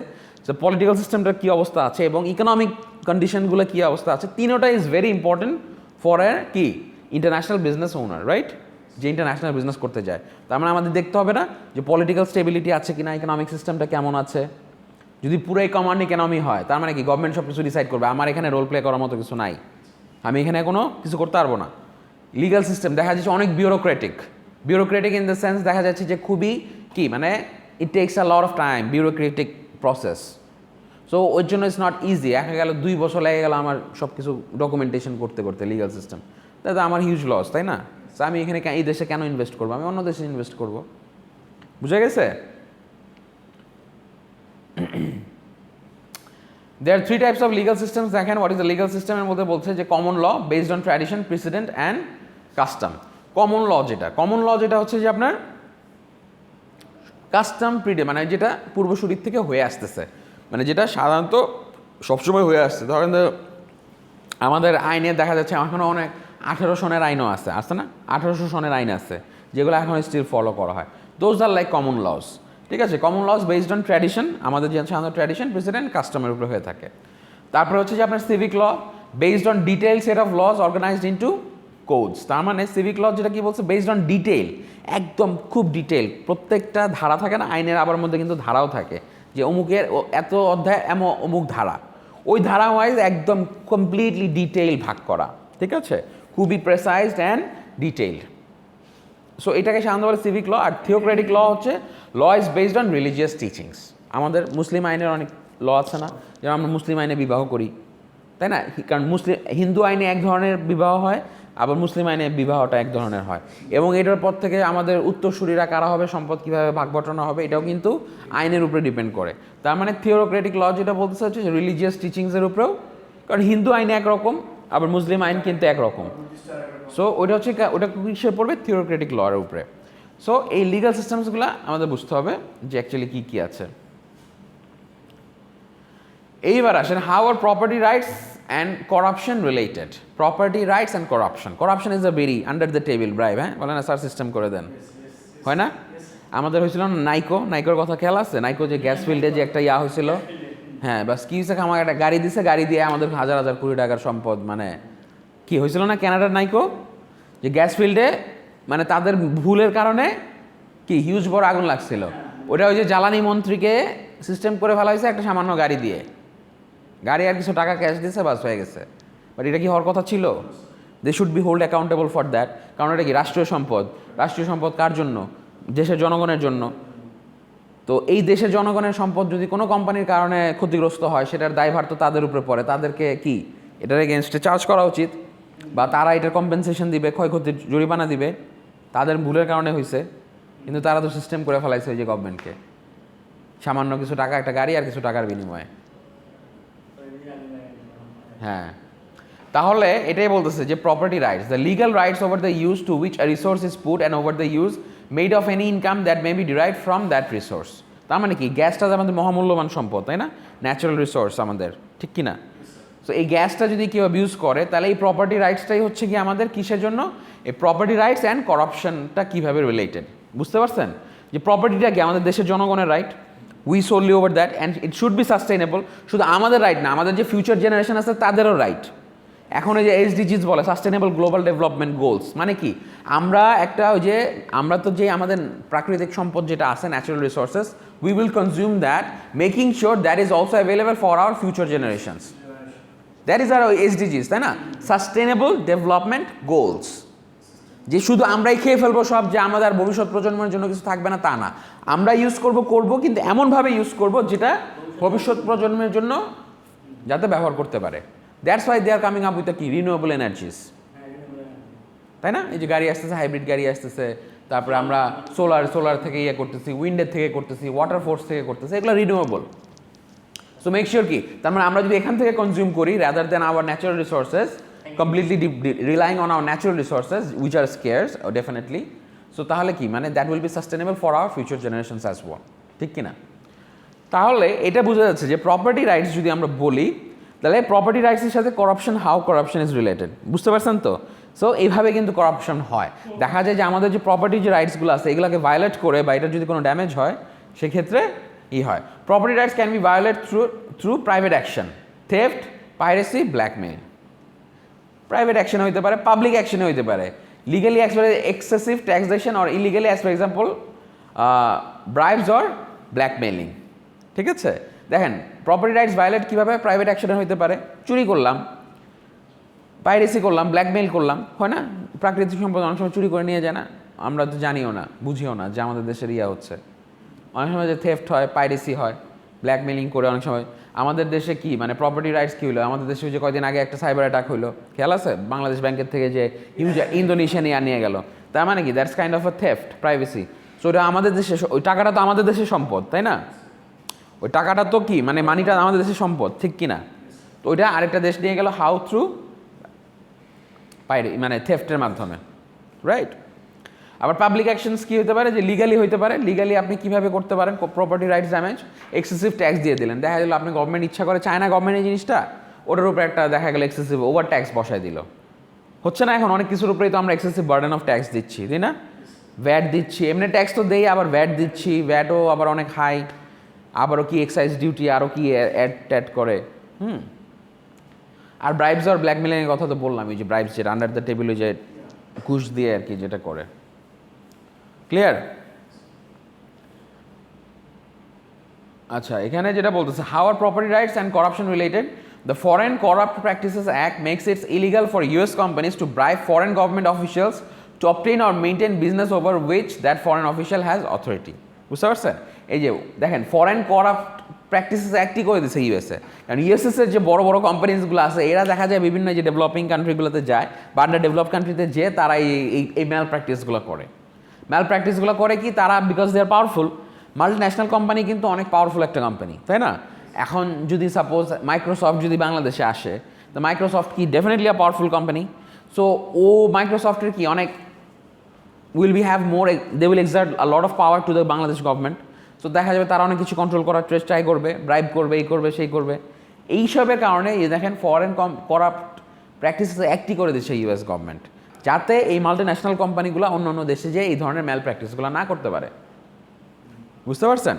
যে পলিটিক্যাল সিস্টেমটার কী অবস্থা আছে এবং ইকোনমিক কন্ডিশনগুলো কী অবস্থা আছে, তিনোটা is very important for a কি ইন্টারন্যাশনাল বিজনেস ওনার, রাইট? যে ইন্টারন্যাশনাল বিজনেস করতে যায়, তার মানে আমাদের দেখতে হবে না যে পলিটিক্যাল স্টেবিলিটি আছে কিনা, ইকোনমিক সিস্টেমটা কেমন আছে। যদি পুরোই কমান্ড ইকোনমি হয় তার মানে কি গভর্নমেন্ট সব কিছু ডিসাইড করবে, আমার এখানে রোল প্লে করার মতো কিছু নাই, আমি এখানে কোনো কিছু করতে পারবো না। লিগাল সিস্টেম দেখা যাচ্ছে অনেক বিউরোক্রেটিক ইন দ্য সেন্স দেখা যাচ্ছে যে খুবই কি মানে it takes a lot of time, bureaucratic process. So ওই জন্য ইটস নট ইজি, দেখা গেল 2 বছর লেগে গেল আমার সব কিছু ডকুমেন্টেশন করতে লিগাল সিস্টেম, তাই তো আমার হিউজ লস, তাই না? সো আমি এখানে এই দেশে কেন ইনভেস্ট করবো, আমি অন্য দেশে ইনভেস্ট করবো। বুঝা গেছে? There are 3 types of legal systems. দেখেন what is the legal system এর মধ্যে বলছে যে common law based on tradition, precedent and custom. Common law যেটা হচ্ছে যে আপনার কাস্টম মানে যেটা পূর্বসূরির থেকে হয়ে আসতেছে, মানে যেটা সাধারণত সবসময় হয়ে আসছে। ধরেন আমাদের আইনে দেখা যাচ্ছে এখনও অনেক 1800 সনের আইনও আছে না? 1800 সনের আইন আছে যেগুলো এখন স্টিল ফলো করা হয়। Those are like common laws, ঠিক আছে? Common laws based on tradition, আমাদের যে সাধারণত ট্র্যাডিশন, প্রেসিডেন্ট, কাস্টমের উপরে হয়ে থাকে। তারপরে হচ্ছে যে আপনার civic law based on detail set of laws organised into codes. তার মানে সিভিক ল যেটা কি বলছে, বেসড অন ডিটেইল, একদম খুব ডিটেইল, প্রত্যেকটা ধারা থাকে না আইনের, আবার মধ্যে কিন্তু ধারাও থাকে যে অমুকের এত অধ্যায় অমুক ধারা, ওই ধারা ওয়াইজ একদম কমপ্লিটলি ডিটেইল ভাগ করা, ঠিক আছে? খুবই প্রেসাইজড অ্যান্ড ডিটেইলড। সো এটাকে সাধারণত বলে সিভিক ল। আর থিওক্রেটিক ল হচ্ছে law is based on religious teachings. আমাদের মুসলিম আইনের অনেক ল আছে না, যেমন আমরা মুসলিম আইনে বিবাহ করি, তাই না? কারণ হিন্দু আইনে এক ধরনের বিবাহ হয়, আবার মুসলিম আইনে বিবাহটা এক ধরনের হয়, এবং এটার পর থেকে আমাদের উত্তরসূরিরা কারা হবে, সম্পদ কীভাবে ভাগ বটানো হবে, এটাও কিন্তু আইনের উপরে ডিপেন্ড করে। তার মানে থিওরোক্রেটিক ল যেটা বলতেছে হচ্ছে রিলিজিয়াস টিচিংসের উপরেও, কারণ হিন্দু আইনে একরকম আবার মুসলিম আইন কিন্তু একরকম। সো ওইটা হচ্ছে ওটা কিসের পড়বে, থিওরোক্রেটিক লর উপরে। সো এই লিগাল সিস্টেমসগুলো আমাদের বুঝতে হবে যে অ্যাকচুয়ালি কী কী আছে। এইবার আসেন how are property rights and corruption related. Property rights and corruption, corruption is a very under the table bribe, হ্যাঁ বলে না স্যার সিস্টেম করে দেন, হয় না? আমাদের হয়েছিল না নাইকোর কথা খেয়াল আছে? নাইকো যে গ্যাস ফিল্ডে যে একটা ইয়া হয়েছিল, হ্যাঁ বাস কি হয়েছে, আমাকে একটা গাড়ি দিছে, গাড়ি দিয়ে আমাদের হাজার হাজার কোটি টাকার সম্পদ, মানে কি হয়েছিল না ক্যানাডার নাইকো, যে গ্যাস ফিল্ডে মানে তাদের ভুলের কারণে কি হিউজ বড় আগুন লাগছিল, ওটা ওই যে জ্বালানি মন্ত্রীকে সিস্টেম করে ফেলা হয়েছে একটা সামান্য গাড়ি দিয়ে, গাড়ি আর কিছু টাকা ক্যাশ দিয়েছে, বাস হয়ে গেছে। বাট এটা কি হওয়ার কথা ছিল? They should be hold accountable for that, কারণ এটা কি রাষ্ট্রীয় সম্পদ। রাষ্ট্রীয় সম্পদ কার জন্য? দেশের জনগণের জন্য। তো এই দেশের জনগণের সম্পদ যদি কোনো কোম্পানির কারণে ক্ষতিগ্রস্ত হয়, সেটার দায়ভার তো তাদের উপরে পড়ে, তাদেরকে কি এটার এগেনস্টে চার্জ করা উচিত, বা তারা এটার কম্পেনসেশন দিবে, ক্ষয়ক্ষতির জরিমানা দিবে, তাদের ভুলের কারণে হয়েছে। কিন্তু তারা তো সিস্টেম করে ফেলাইছে ওই যে গভর্নমেন্টকে, সামান্য কিছু টাকা, একটা গাড়ি আর কিছু টাকার বিনিময়ে। হ্যাঁ, তাহলে এটাই বলতেছে যে property rights, the legal rights over the use to which a resource is put and over the use made of any income that may be derive from that resource. তার মানে কি, গ্যাসটা আমাদের মহামূল্যবান সম্পদ, তাই না? ন্যাচারাল রিসোর্স আমাদের, ঠিক কি না? সো এই গ্যাসটা যদি কেউ অ্যাবিউজ করে, তাহলে এই প্রপার্টি রাইটসটাই হচ্ছে কি আমাদের কিসের জন্য, এই প্রপার্টি রাইটস অ্যান্ড করাপশনটা কীভাবে রিলেটেড, বুঝতে পারছেন? যে প্রপার্টিটা কি আমাদের দেশের জনগণের right, we solely over that, and it should be sustainable. শুধু আমাদের রাইট না, আমাদের যে ফিউচার জেনারেশন আছে তাদেরও রাইট। এখন এই যে এসডিজিস বলে, সাস্টেনেবল গ্লোবাল ডেভেলপমেন্ট গোলস, মানে কি, আমরা একটা ওই যে আমরা তো যে আমাদের প্রাকৃতিক সম্পদ যেটা আছে, natural resources, we will consume that, making sure that is also available for our future generations. That is our SDGs, তাই না? সাস্টেনেবল ডেভেলপমেন্ট গোলস, যে শুধু আমরাই খেয়ে ফেলবো সব, যে আমাদের ভবিষ্যৎ প্রজন্মের জন্য কিছু থাকবে না তা না। আমরা ইউজ করব, কিন্তু এমনভাবে ইউজ করব যেটা ভবিষ্যৎ প্রজন্মের জন্য যাতে ব্যবহার করতে পারে। That's why they are coming up with কি রিনিউয়েবল এনার্জিস, তাই না? এই যে গাড়ি আসতেছে, হাইব্রিড গাড়ি আসতেছে, তারপরে আমরা সোলার থেকে ইয়ে করতেছি, উইন্ডের থেকে করতেছি, ওয়াটার ফোর্স থেকে করতেছি, এগুলো রিনিউয়েবল। সো মেক শিওর কি, তার মানে আমরা যদি এখান থেকে কনজিউম করি rather than our natural resources, completely relying on our natural resources which are scarce definitely, so তাহলে কি মানে that will be sustainable for our future generations as well, ঠিক কি না? তাহলে এটা বোঝা যাচ্ছে যে প্রপার্টি রাইটস যদি আমরা বলি, তাহলে প্রপার্টি রাইটসের সাথে corruption, how corruption is related, বুঝতে পারছেন তো? সো এইভাবে কিন্তু করাপশন হয়। দেখা যায় যে আমাদের যে প্রপার্টি যে রাইটসগুলো আছে এগুলোকে ভায়োলেট করে, বা এটা যদি কোনো ড্যামেজ হয় সেক্ষেত্রে হয়। Property rights can be violate through private action, theft, piracy, blackmail. Private অ্যাকশনে হইতে পারে, পাবলিক অ্যাকশনে হইতে পারে, legally excessive taxation or illegally, as for example bribes or blackmailing, ঠিক আছে? দেখেন প্রপার্টি রাইটস ভায়োলেট কীভাবে, প্রাইভেট অ্যাকশনে হইতে পারে, চুরি করলাম, পাইরেসি করলাম, ব্ল্যাকমেইল করলাম, হয় না? প্রাকৃতিক সম্পদ অনেক সময় চুরি করে নিয়ে যায় না, আমরা তো জানিও না, বুঝিও না যে আমাদের দেশের হচ্ছে। অনেক সময় যে থেফট হয়, পাইরেসি হয়, ব্ল্যাকমেইলিং করে অনেক সময়। আমাদের দেশে কি মানে প্রপার্টি রাইটস কী হলো, আমাদের দেশে যে কয়দিন আগে একটা সাইবার অ্যাটাক হলো, খেয়াল আছে? বাংলাদেশ ব্যাংকের থেকে যে ইন্দোনেশিয়া নিয়ে গেল, তার মানে কি that's kind of a theft, privacy. So ওটা আমাদের দেশে, ওই টাকাটা তো আমাদের দেশের সম্পদ, তাই না? ওই টাকাটা তো কি মানে মানিটা আমাদের দেশের সম্পদ, ঠিক কি না? তো ওইটা আরেকটা দেশ নিয়ে গেল, হাউ থ্রু মানে থেফটের মাধ্যমে, রাইট? আবার পাবলিক অ্যাকশনস কী হতে পারে, যে লিগালি হইতে পারে। লিগালি আপনি কীভাবে করতে পারেন property rights damage, excessive tax দিয়ে দিলেন, দেখা গেল আপনি গভর্নমেন্ট ইচ্ছা করে, চায় না গভর্নমেন্ট এই জিনিসটা, ওটার উপরে একটা দেখা গেল এক্সেসিভ ওভার ট্যাক্স বসায় দিল, হচ্ছে না? এখন অনেক কিছুর উপরেই তো আমরা এক্সেসিভ বার্ডেন অফ ট্যাক্স দিচ্ছি, তাই না? ভ্যাট দিচ্ছি, এমনি ট্যাক্স তো দেই, আবার ভ্যাট দিচ্ছি, ভ্যাটও আবার অনেক হাই, আবারও কি এক্সাইজ ডিউটি আরও কি অ্যাড করে। আর ব্রাইবস আর ব্ল্যাকমেইলিংয়ের কথা তো বললাম, এই যে ব্রাইবস যেটা আন্ডার দ্য টেবিলে যে ঘুষ দিয়ে আর কি যেটা করে, ক্লিয়ার? আচ্ছা, এখানে যেটা বলতেছে, how are property rights and corruption related, the foreign corrupt practices act makes its illegal for US companies to bribe foreign government officials to obtain or maintain business over which that foreign official has authority. বুঝতে পারছেন? এই যে দেখেন, ফরেন করাপ্ট প্র্যাকটিসেস অ্যাক্টই করে দিচ্ছে ইউএসএ। কারণ ইউএসএসের যে বড় বড় কোম্পানিজগুলো আছে এরা দেখা যায় বিভিন্ন যে ডেভেলপিং কান্ট্রিগুলোতে যায় বা আন্ডার ডেভেলপ কান্ট্রিতে যেয়ে তারা এই ম্যাল প্র্যাকটিসগুলো করে। ম্যাল প্র্যাকটিসগুলো করে কি তারা because they are powerful. Multinational company কিন্তু অনেক পাওয়ারফুল একটা কোম্পানি, তাই না? এখন যদি সাপোজ মাইক্রোসফট যদি বাংলাদেশে আসে, তো মাইক্রোসফট কি definitely a powerful company. So ও মাইক্রোসফটের কি অনেক they will exert a lot of power to the Bangladesh government. So দেখা যাবে তারা অনেক কিছু কন্ট্রোল করার ট্রাই করবে, ব্রাইব করবে, এই করবে সেই করবে। এইসবের কারণে দেখেন ফরেন করাপ্ট প্র্যাকটিসেস অ্যাক্টই করে দিচ্ছে ইউএস গভর্নমেন্ট, যাতে এই মাল্টি ন্যাশনাল কোম্পানিগুলো অন্য অন্য দেশে যে এই ধরনের ম্যাল প্র্যাকটিসগুলো না করতে পারে। বুঝতে পারছেন?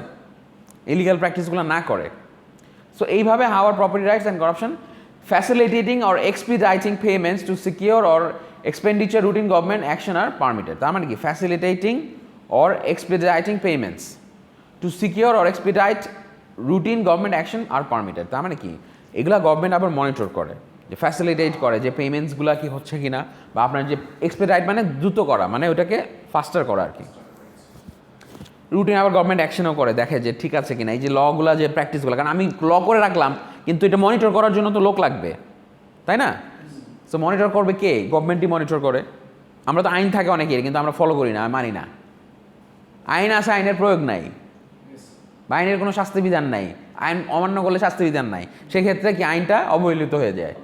ইলিগাল প্র্যাকটিসগুলো না করে। সো এইভাবে হাওয়ার property rights and corruption facilitating or expediting payments to secure or expenditure routine government action are permitted. তার মানে কি facilitating or expediting payments to secure or expedite routine government action are permitted. তার মানে কি এগুলা গভর্নমেন্ট আবার মনিটর করে, যে ফ্যাসিলিটেট করে যে পেমেন্টসগুলো কি হচ্ছে কিনা, বা আপনার যে এক্সপেডাইট মানে দ্রুত করা, মানে ওটাকে ফাস্টার করা আর কি। রুটিন আবার গভর্নমেন্ট অ্যাকশনও করে, দেখে যে ঠিক আছে কিনা এই যে লগুলো যে প্র্যাকটিসগুলো, কারণ আমি ল করে রাখলাম কিন্তু এটা মনিটর করার জন্য তো লোক লাগবে, তাই না? সো মনিটর করবে কে? গভর্নমেন্টই মনিটর করে। আমরা তো আইন থাকে অনেকের, কিন্তু আমরা ফলো করি না, মানি না। আইন আছে, আইনের প্রয়োগ নাই, বা আইনের কোনো শাস্তিবিধান নাই, আইন অমান্য করলে শাস্তিবিধান নাই, সেক্ষেত্রে কি আইনটা অবহেলিত হয়ে যায়।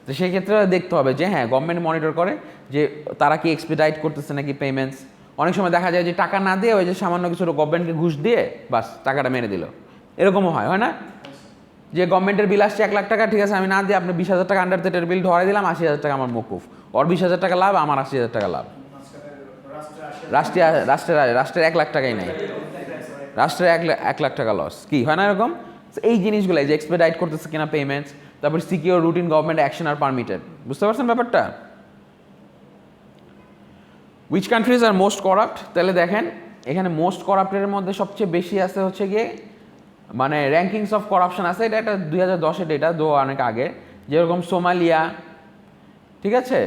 তো সেক্ষেত্রে দেখতে হবে যে হ্যাঁ গভর্নমেন্ট মনিটর করে যে তারা কি এক্সপেডাইট করতেছে নাকি পেমেন্টস। অনেক সময় দেখা যায় যে টাকা না দিয়ে ওই যে সামান্য কিছু গভর্নমেন্টকে ঘুষ দিয়ে বাস টাকাটা মেরে দিল, এরকমও হয়, হয় না? যে গভর্নমেন্টের বিল আসছে 1 লাখ টাকা, ঠিক আছে আমি না দিয়ে আপনি 20,000 টাকা আন্ডার দ্যাটের বিল ধরে দিলাম, 80,000 টাকা আমার মকুফ, ওর 20,000 টাকা লাভ, আমার 80,000 টাকা লাভ। রাষ্ট্রের 1 লাখ টাকাই নাই, রাষ্ট্রের 1 লাখ টাকা লস, কি হয় না এরকম? এই জিনিসগুলো যে এক্সপেডাইট করতেছে কিনা পেমেন্টস, তারপর secure routine government action are permitted. বুঝতে পারছেন ব্যাপারটা? Which countries are most corrupt? তাহলে দেখেন এখানে মোস্ট করাপ্টের মধ্যে সবচেয়ে বেশি আছে হচ্ছে গিয়ে মানে র্যাঙ্কিংস অফ করাপশন আছে, এটা একটা 2010-এর ডেটা, দো অনেক আগে, যেরকম সোমালিয়া, ঠিক আছে,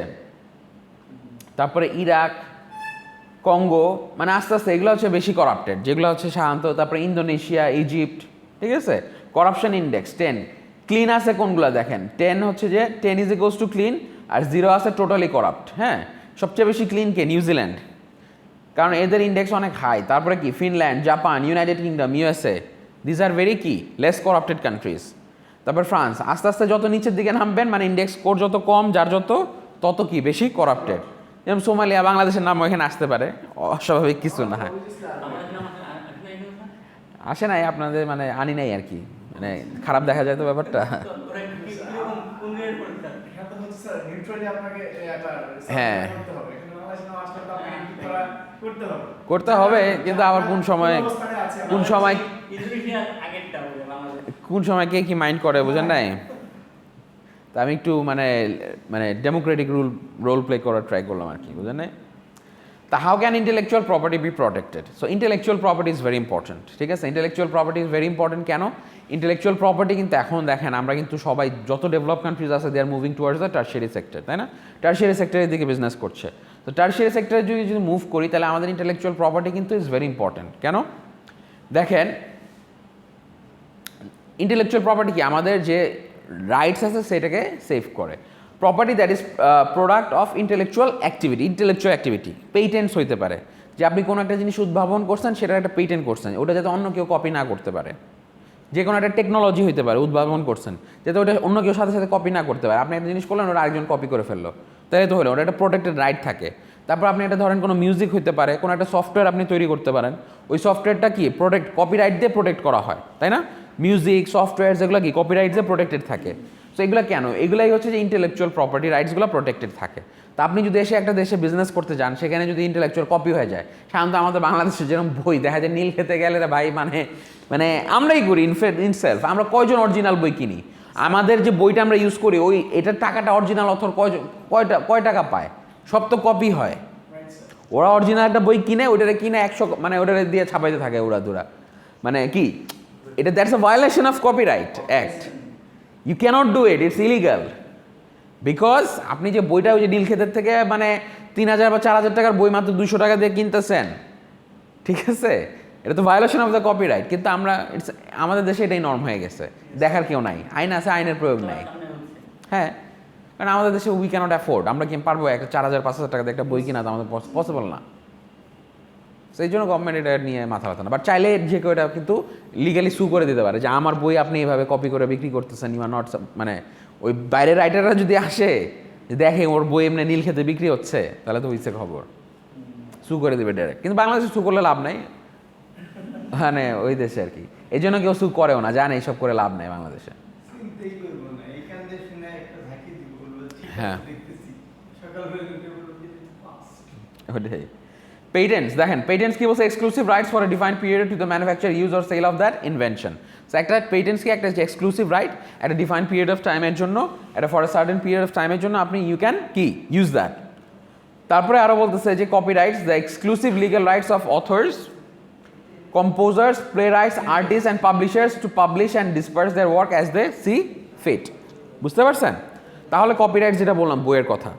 তারপরে ইরাক, কঙ্গো, মানে আস্তে আস্তে এগুলো হচ্ছে বেশি করাপ্টেড, যেগুলো হচ্ছে সাধারণত, তারপরে ইন্দোনেশিয়া, ইজিপ্ট, ঠিক আছে। করাপশন ইন্ডেক্স 10, ক্লিন আছে কোনগুলো দেখেন, 10 হচ্ছে যে 10 ইজ ইকুয়ালস টু ক্লিন, আর 0 আছে টোটালি করাপ্ট। হ্যাঁ, সবচেয়ে বেশি ক্লিন কে? নিউজিল্যান্ড, কারণ এদের ইন্ডেক্স অনেক হাই। তারপরে কি Finland, Japan, United kingdom, USA, this R very কি লেস করাপ্টেড কান্ট্রিজ। তারপর ফ্রান্স। আস্তে আস্তে যত নিচের দিকে নামবেন মানে ইন্ডেক্স স্কোর যত কম, যার তত কি বেশি করাপ্টেড। যেমন সোমালিয়া, বাংলাদেশের নাম এখানে আসতে পারে, অস্বাভাবিক কিছু না। আসে নাই আপনাদের, মানে আনি নাই আর কি, মানে খারাপ দেখা যায় তো ব্যাপারটা। হ্যাঁ করতে হবে, কিন্তু আবার কোন সময় কে কি মাইন্ড করে বুঝেন নাই। তা আমি একটু মানে ডেমোক্রেটিক রোল প্লে করার ট্রাই করলাম আর কি, বুঝেন নাই। তা how can intellectual property be protected? So intellectual property is very important, ঠিক আছে। Intellectual property is very important. কেন? ইন্টেলেকচুয়াল প্রপার্টি কিন্তু এখন দেখেন আমরা কিন্তু সবাই, যত ডেভেলপ কান্ট্রিজ আছে they are moving towards the tertiary sector, তাই না? টার্সিয়ারি সেক্টরের দিকে বিজনেস করছে। তো টার্সিয়ারি সেক্টরে যদি মুভ করি তাহলে আমাদের ইন্টেলেকচুয়াল প্রপার্টি কিন্তু ইজ ভেরি ইম্পর্টেন্ট। কেন? দেখেন ইন্টেলেকচুয়াল প্রপার্টি কি আমাদের যে রাইটস আছে সেটাকে সেভ করে। Property that is product of intellectual activity. Patents হইতে পারে, যে আপনি কোনো একটা জিনিস উদ্ভাবন করছেন, সেটার একটা পেটেন্ট করছেন, ওটা যাতে অন্য কেউ কপি না করতে পারে। যে কোনো একটা টেকনোলজি হইতে পারে, উদ্ভাবন করছেন, যাতে ওটা অন্য কেউ সাথে সাথে কপি না করতে পারে। আপনি একটা জিনিস করলেন, ওটা আরেকজন কপি করে ফেললো, তাই তো হলো, ওটা একটা প্রোটেক্টেড রাইট থাকে। তারপর আপনি একটা ধরেন কোনো মিউজিক হইতে পারে, কোনো একটা সফটওয়্যার আপনি তৈরি করতে পারেন, ওই সফটওয়্যারটা কি কপিরাইট দিয়ে প্রোটেক্ট করা হয়, তাই না? মিউজিক, সফটওয়্যার যেগুলো কি কপিরাইট দিয়ে প্রোটেক্টেড থাকে। সো এগুলো কেন? এগুলাই হচ্ছে যে ইন্টেলেকচুয়াল প্রপার্টি রাইটসগুলো প্রোটেক্টেড থাকে। তা আপনি যদি একটা দেশে বিজনেস করতে যান, সেখানে যদি ইন্টেলেকচুয়াল কপি হয়ে যায়, সাধারণত আমাদের বাংলাদেশে যেরকম বই দেখা যায়, নীল খেতে গেলে রে ভাই, মানে আমরাই করি ইনসেলফ, আমরা কয়জন অরিজিনাল বই কিনি? আমাদের যে বইটা আমরা ইউজ করি, ওই এটার টাকাটা অরিজিনাল অথর কয় টাকা পায়? সব তো কপি হয়। ওরা অরিজিনাল একটা বই কিনে, ওইটারে কিনে 100, মানে ওটারে দিয়ে ছাপাইতে থাকে উড়াদুরা, মানে কি এটা? That's a violation of copyright act. You cannot do it, it's illegal. Because আপনি যে বইটা ওই যে নীল ক্ষেতের থেকে মানে 3,000 বা 4,000 টাকার বই মাত্র 200 টাকা দিয়ে কিনতেছেন, ঠিক আছে? এটা তো ভায়োলেশন অফ দ্য কপিরাইট, কিন্তু আমরা আমাদের দেশে এটাই নর্ম হয়ে গেছে, দেখার কেউ নাই, আইন আছে আইনের প্রয়োগ নাই। হ্যাঁ, কারণ আমাদের দেশে উই ক্যানট অ্যাফোর্ড, আমরা কি পারবো একটা 4,000-5,000 টাকা দিয়ে একটা বই কিনা, তো আমাদের পসিবল না। সেই জন্য গভর্নমেন্ট এটা নিয়ে মাথা ব্যথা না। বাট চাইলে যে কেউ এটা কিন্তু লিগালি সু করে দিতে পারে যে আমার বই আপনি এভাবে কপি করে বিক্রি করতেছেন, ইউ আর নট, মানে ওই বাইরের রাইটাররা যদি আসে দেখে ওর বই এমনি নীল খেতে বিক্রি হচ্ছে, তাহলে তো হইছে খবর, সু করে দেবে ডাইরেক্ট। কিন্তু বাংলাদেশে সু করলে লাভ নাই, মানে ওই দেশে আর কি, এই জন্য কেউ সু করেও না, জানে এইসব করে লাভ নাই বাংলাদেশে। হ্যাঁ ওটাই। পেটেন্টস দেখেন, পেটেন্টস কি বলছে, exclusive rights for a defined period to the manufacture, use or sale of that invention. So একটা পেটেন্টস কি একটা এক্সক্লুসিভ রাইট একটা ডিফাইন্ড পিরিয়ড অফ টাইমের জন্য, একটা for a certain period of টাইমের জন্য আপনি ইউ ক্যান কি ইউজ দ্যাট। তারপরে আরও বলতেছে যে copyrights the exclusive legal rights of authors, composers, playwrights, artists and publishers to publish and disperse their work as they see fit. বুঝতে পারছেন? তাহলে কপিরাইট যেটা বললাম বইয়ের কথা,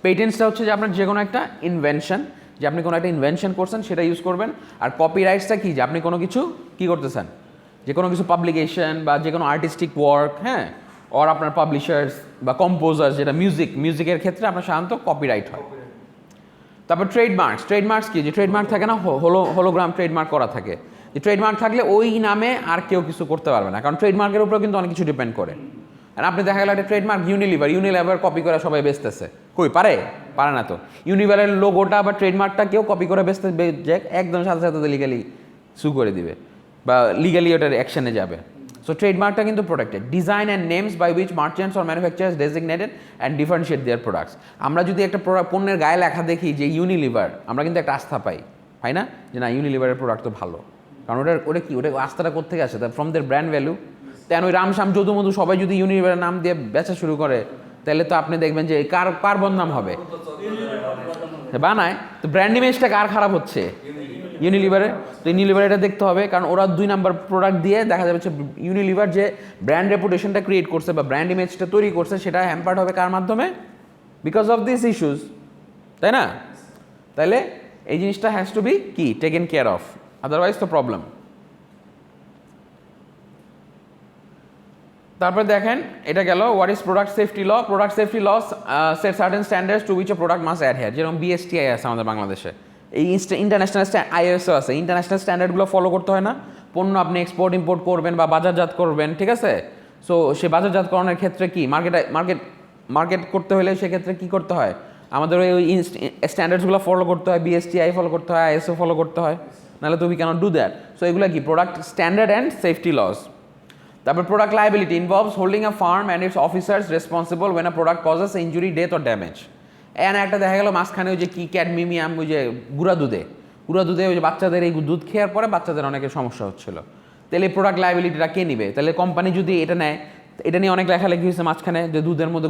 পেটেন্টসটা হচ্ছে যে আপনার যে কোনো একটা ইনভেনশন, যে আপনি কোনো একটা ইনভেনশন করছেন সেটা ইউজ করবেন। আর কপিরাইটসটা কি, যে আপনি কোনো কিছু কি করতেছেন, যে কোনো কিছু পাবলিকেশন বা যে কোনো আর্টিস্টিক ওয়ার্ক, হ্যাঁ, ওর আপনার পাবলিশার্স বা কম্পোজার্স, যেটা মিউজিকের ক্ষেত্রে আপনার সাধারণত কপিরাইট হয়। তারপর ট্রেডমার্কস কি, যে ট্রেডমার্ক থাকে না, হোলোগ্রাম ট্রেডমার্ক করা থাকে, যে ট্রেডমার্ক থাকলে ওই নামে আর কেউ কিছু করতে পারবে না, কারণ ট্রেডমার্কের উপরেও কিন্তু অনেক কিছু ডিপেন্ড করে। আর আপনি দেখা গেল একটা ট্রেডমার্ক ইউনিলিভার কপি করে সবাই বেচতেছে, কই পারে না তো। ইউনিলিভারের লোগোটা বা ট্রেডমার্কটা কেউ কপি করে বেচতে একদম সাথে সাথে লিগালি সু করে দিবে বা লিগালি ওটার অ্যাকশনে যাবে। সো ট্রেডমার্কটা কিন্তু protected. Design and names by which merchants or manufacturers designated and differentiate their products. আমরা যদি একটা পণ্যের গায়ে লেখা দেখি যে ইউনিলিভার, আমরা কিন্তু একটা আস্থা পাই না, যে না ইউনিলিভারের প্রোডাক্ট তো ভালো, কারণ ওটা আস্থাটা কোথেকে আসে, ফ্রম দের ব্র্যান্ড ভ্যালু। তেন ওই রামশ্যাম যদুমধু সবাই যদি ইউনিলিভারের নাম দিয়ে বেচা শুরু করে, তাহলে তো আপনি দেখবেন যে কার বদনাম হবে, বানায় তো ব্র্যান্ড ইমেজটা কার খারাপ হচ্ছে, ইউনিলিভারের। তো ইউনিলিভার এটা দেখতে হবে, কারণ ওরা 2 নাম্বার প্রোডাক্ট দিয়ে দেখা যাবে ইউনিলিভার যে ব্র্যান্ড রেপুটেশনটা ক্রিয়েট করছে বা ব্র্যান্ড ইমেজটা তৈরি করছে, সেটা হ্যাম্পার্ড হবে কার মাধ্যমে, বিকজ অফ দিস ইস্যুস, তাই না? তাহলে এই জিনিসটা হ্যাজ টু বি কি টেকেন কেয়ার অফ, আদারওয়াইজ তো প্রবলেম। তারপরে দেখেন এটা গেল what is product safety law. Product safety law set certain standards to which a product must adhere, যেরকম বিএসটিআই আছে আমাদের বাংলাদেশে, এই ইন্টারন্যাশনাল আইএসও আছে, ইন্টারন্যাশনাল স্ট্যান্ডার্ডগুলো ফলো করতে হয় না? পণ্য আপনি এক্সপোর্ট ইম্পোর্ট করবেন বা বাজারজাত করবেন, ঠিক আছে? সো সে বাজারজাতকরণের ক্ষেত্রে কি মার্কেট করতে হলে সেক্ষেত্রে কি করতে হয়, আমাদের ওই স্ট্যান্ডার্ডসগুলো ফলো করতে হয়, বিএসটিআই ফলো করতে হয়, আইএসও ফলো করতে হয়, নাহলে তো we can't do that. So এগুলো কি product standard and safety laws. তারপর product liability involves holding a firm and its officers responsible when a product causes injury, death or damage. একটা দেখা গেল মাঝখানে ওই যে কি ক্যাডমিমিয়াম, ওই যে গুঁড়া দুধে ওই যে বাচ্চাদের এই দুধ খেয়ার পরে বাচ্চাদের অনেকের সমস্যা হচ্ছিল, তাহলে এই প্রোডাক্ট লায়াবিলিটিটা কে নিবে? তাহলে কোম্পানি যদি এটা নেয়, এটা নিয়ে অনেক লেখালেখি হয়েছে মাঝখানে, যে